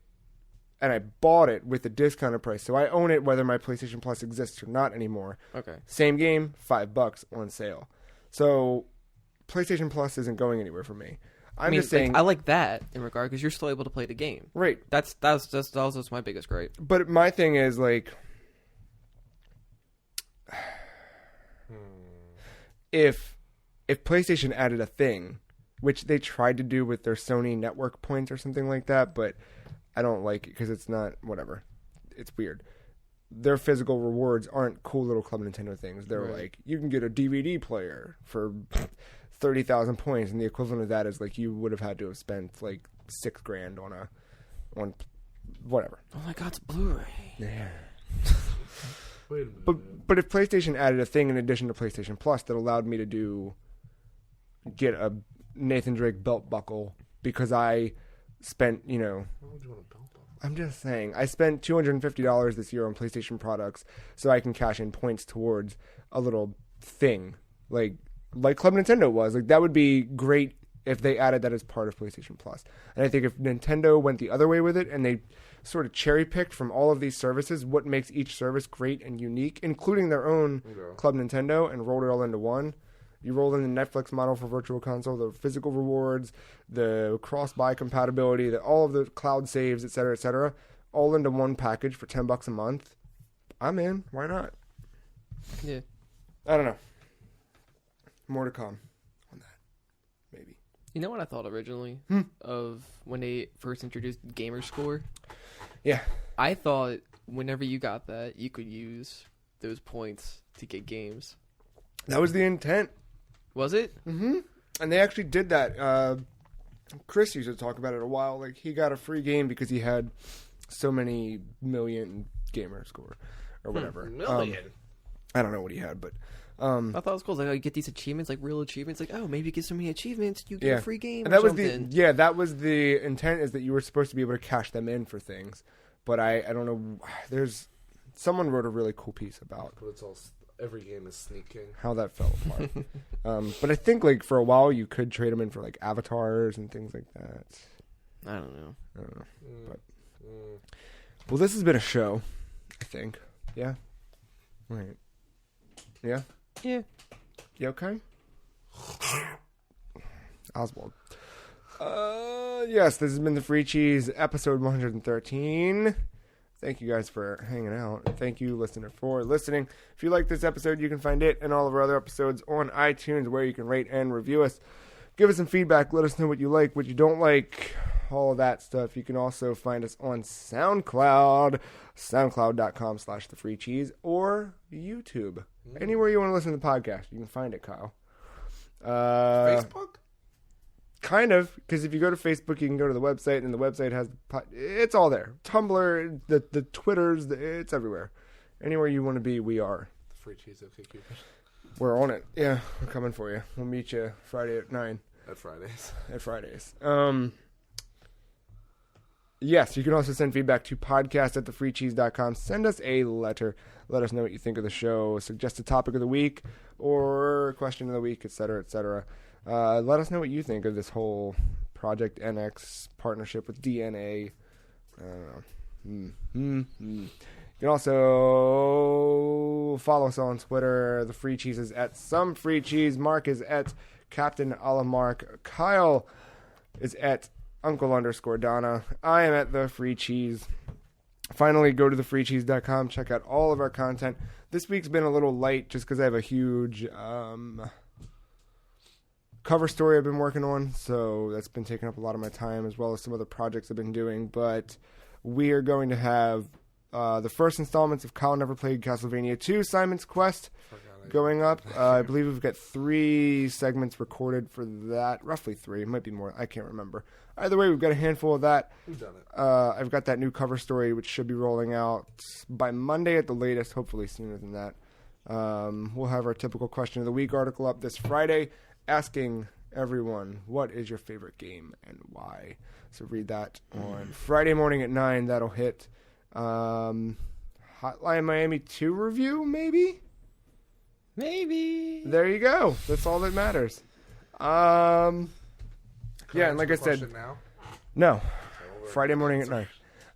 and I bought it with the discounted price, so I own it whether my PlayStation Plus exists or not anymore. Okay. Same game, $5 on sale. So PlayStation Plus isn't going anywhere for me. I'm just saying, I like that in regard because you're still able to play the game. Right. That's my biggest gripe. But my thing is, like, if PlayStation added a thing, which they tried to do with their Sony network points or something like that, but I don't like it because it's not, whatever. It's weird. Their physical rewards aren't cool little Club Nintendo things. They're like, you can get a DVD player for 30,000 points, and the equivalent of that is like you would have had to have spent like $6,000 on whatever. Oh my God, it's Blu-ray. Yeah. Wait a minute. But if PlayStation added a thing in addition to PlayStation Plus that allowed me to get a Nathan Drake belt buckle because I spent, Why would you want a belt buckle? I'm just saying, I spent $250 this year on PlayStation products so I can cash in points towards a little thing like Club Nintendo was. Like, that would be great if they added that as part of PlayStation Plus. And I think if Nintendo went the other way with it and they sort of cherry-picked from all of these services what makes each service great and unique, including their own Club Nintendo, and rolled it all into one. You roll in the Netflix model for Virtual Console, the physical rewards, the cross-buy compatibility, all of the cloud saves, et cetera, all into one package for $10 a month. I'm in. Why not? Yeah. I don't know. More to come on that. Maybe. You know what I thought originally of when they first introduced Gamer Score? Yeah. I thought whenever you got that, you could use those points to get games. That was the intent. Was it? Mm-hmm. And they actually did that. Chris used to talk about it a while. Like, he got a free game because he had so many million Gamer Score or whatever. Million? I don't know what he had, but... I thought it was cool. Like, oh, you get these achievements, like real achievements. Like, oh, maybe you get so many achievements, you get a free game. And that was that was the intent, is that you were supposed to be able to cash them in for things. But I don't know. Someone wrote a really cool piece about. But it's all every game is sneaking. How that fell apart. But I think, like, for a while you could trade them in for like avatars and things like that. I don't know. But well, this has been a show, I think. Yeah. Right. Yeah. Yeah. You okay? Oswald. Yes, this has been the Free Cheese, episode 113. Thank you guys for hanging out. Thank you, listener, for listening. If you like this episode, you can find it and all of our other episodes on iTunes, where you can rate and review us. Give us some feedback. Let us know what you like, what you don't like. all of that stuff. You can also find us on SoundCloud, soundcloud.com/thefreecheese, or YouTube. Anywhere you want to listen to the podcast, you can find it, Kyle. Facebook? Kind of, because if you go to Facebook, you can go to the website, and the website has it's all there. Tumblr, the Twitters, it's everywhere. Anywhere you want to be, we are. The Free Cheese OK Cupid. We're on it. Yeah, we're coming for you. We'll meet you Friday at 9. At Fridays. At Fridays. Yes, you can also send feedback to podcast@thefreecheese.com. Send us a letter. Let us know what you think of the show. Suggest a topic of the week or question of the week, etc., etc. Let us know what you think of this whole Project NX partnership with DNA. You can also follow us on Twitter. The Free Cheese is at Some Free Cheese. Mark is at Captain Alamark. Kyle is at Uncle_Donna. I am at The Free Cheese. Finally, go to thefreecheese.com. Check out all of our content. This week's been a little light just because I have a huge cover story I've been working on. So that's been taking up a lot of my time, as well as some other projects I've been doing. But we are going to have the first installments of Kyle Never Played Castlevania 2, Simon's Quest, going up. I believe we've got 3 segments recorded for that. Roughly 3. It might be more. I can't remember. Either way, we've got a handful of that. We've done it. I've got that new cover story, which should be rolling out by Monday at the latest, hopefully sooner than that. We'll have our typical question of the week article up this Friday, asking everyone, what is your favorite game and why? So read that on Friday morning at 9. That'll hit. Hotline Miami 2 review, maybe? Maybe. There you go. That's all that matters. Yeah, and like I said, no, Friday morning at 9.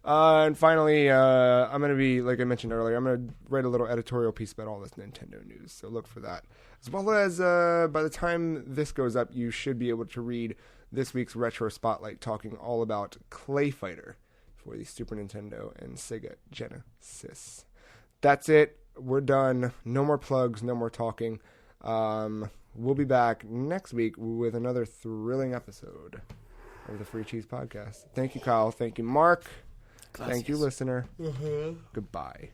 And finally, I'm going to be, like I mentioned earlier, I'm going to write a little editorial piece about all this Nintendo news, so look for that. As well as, by the time this goes up, you should be able to read this week's Retro Spotlight talking all about ClayFighter for the Super Nintendo and Sega Genesis. That's it. We're done. No more plugs, no more talking. We'll be back next week with another thrilling episode of the Free Cheese Podcast. Thank you, Kyle. Thank you, Mark. Gracias. Thank you, listener. Goodbye.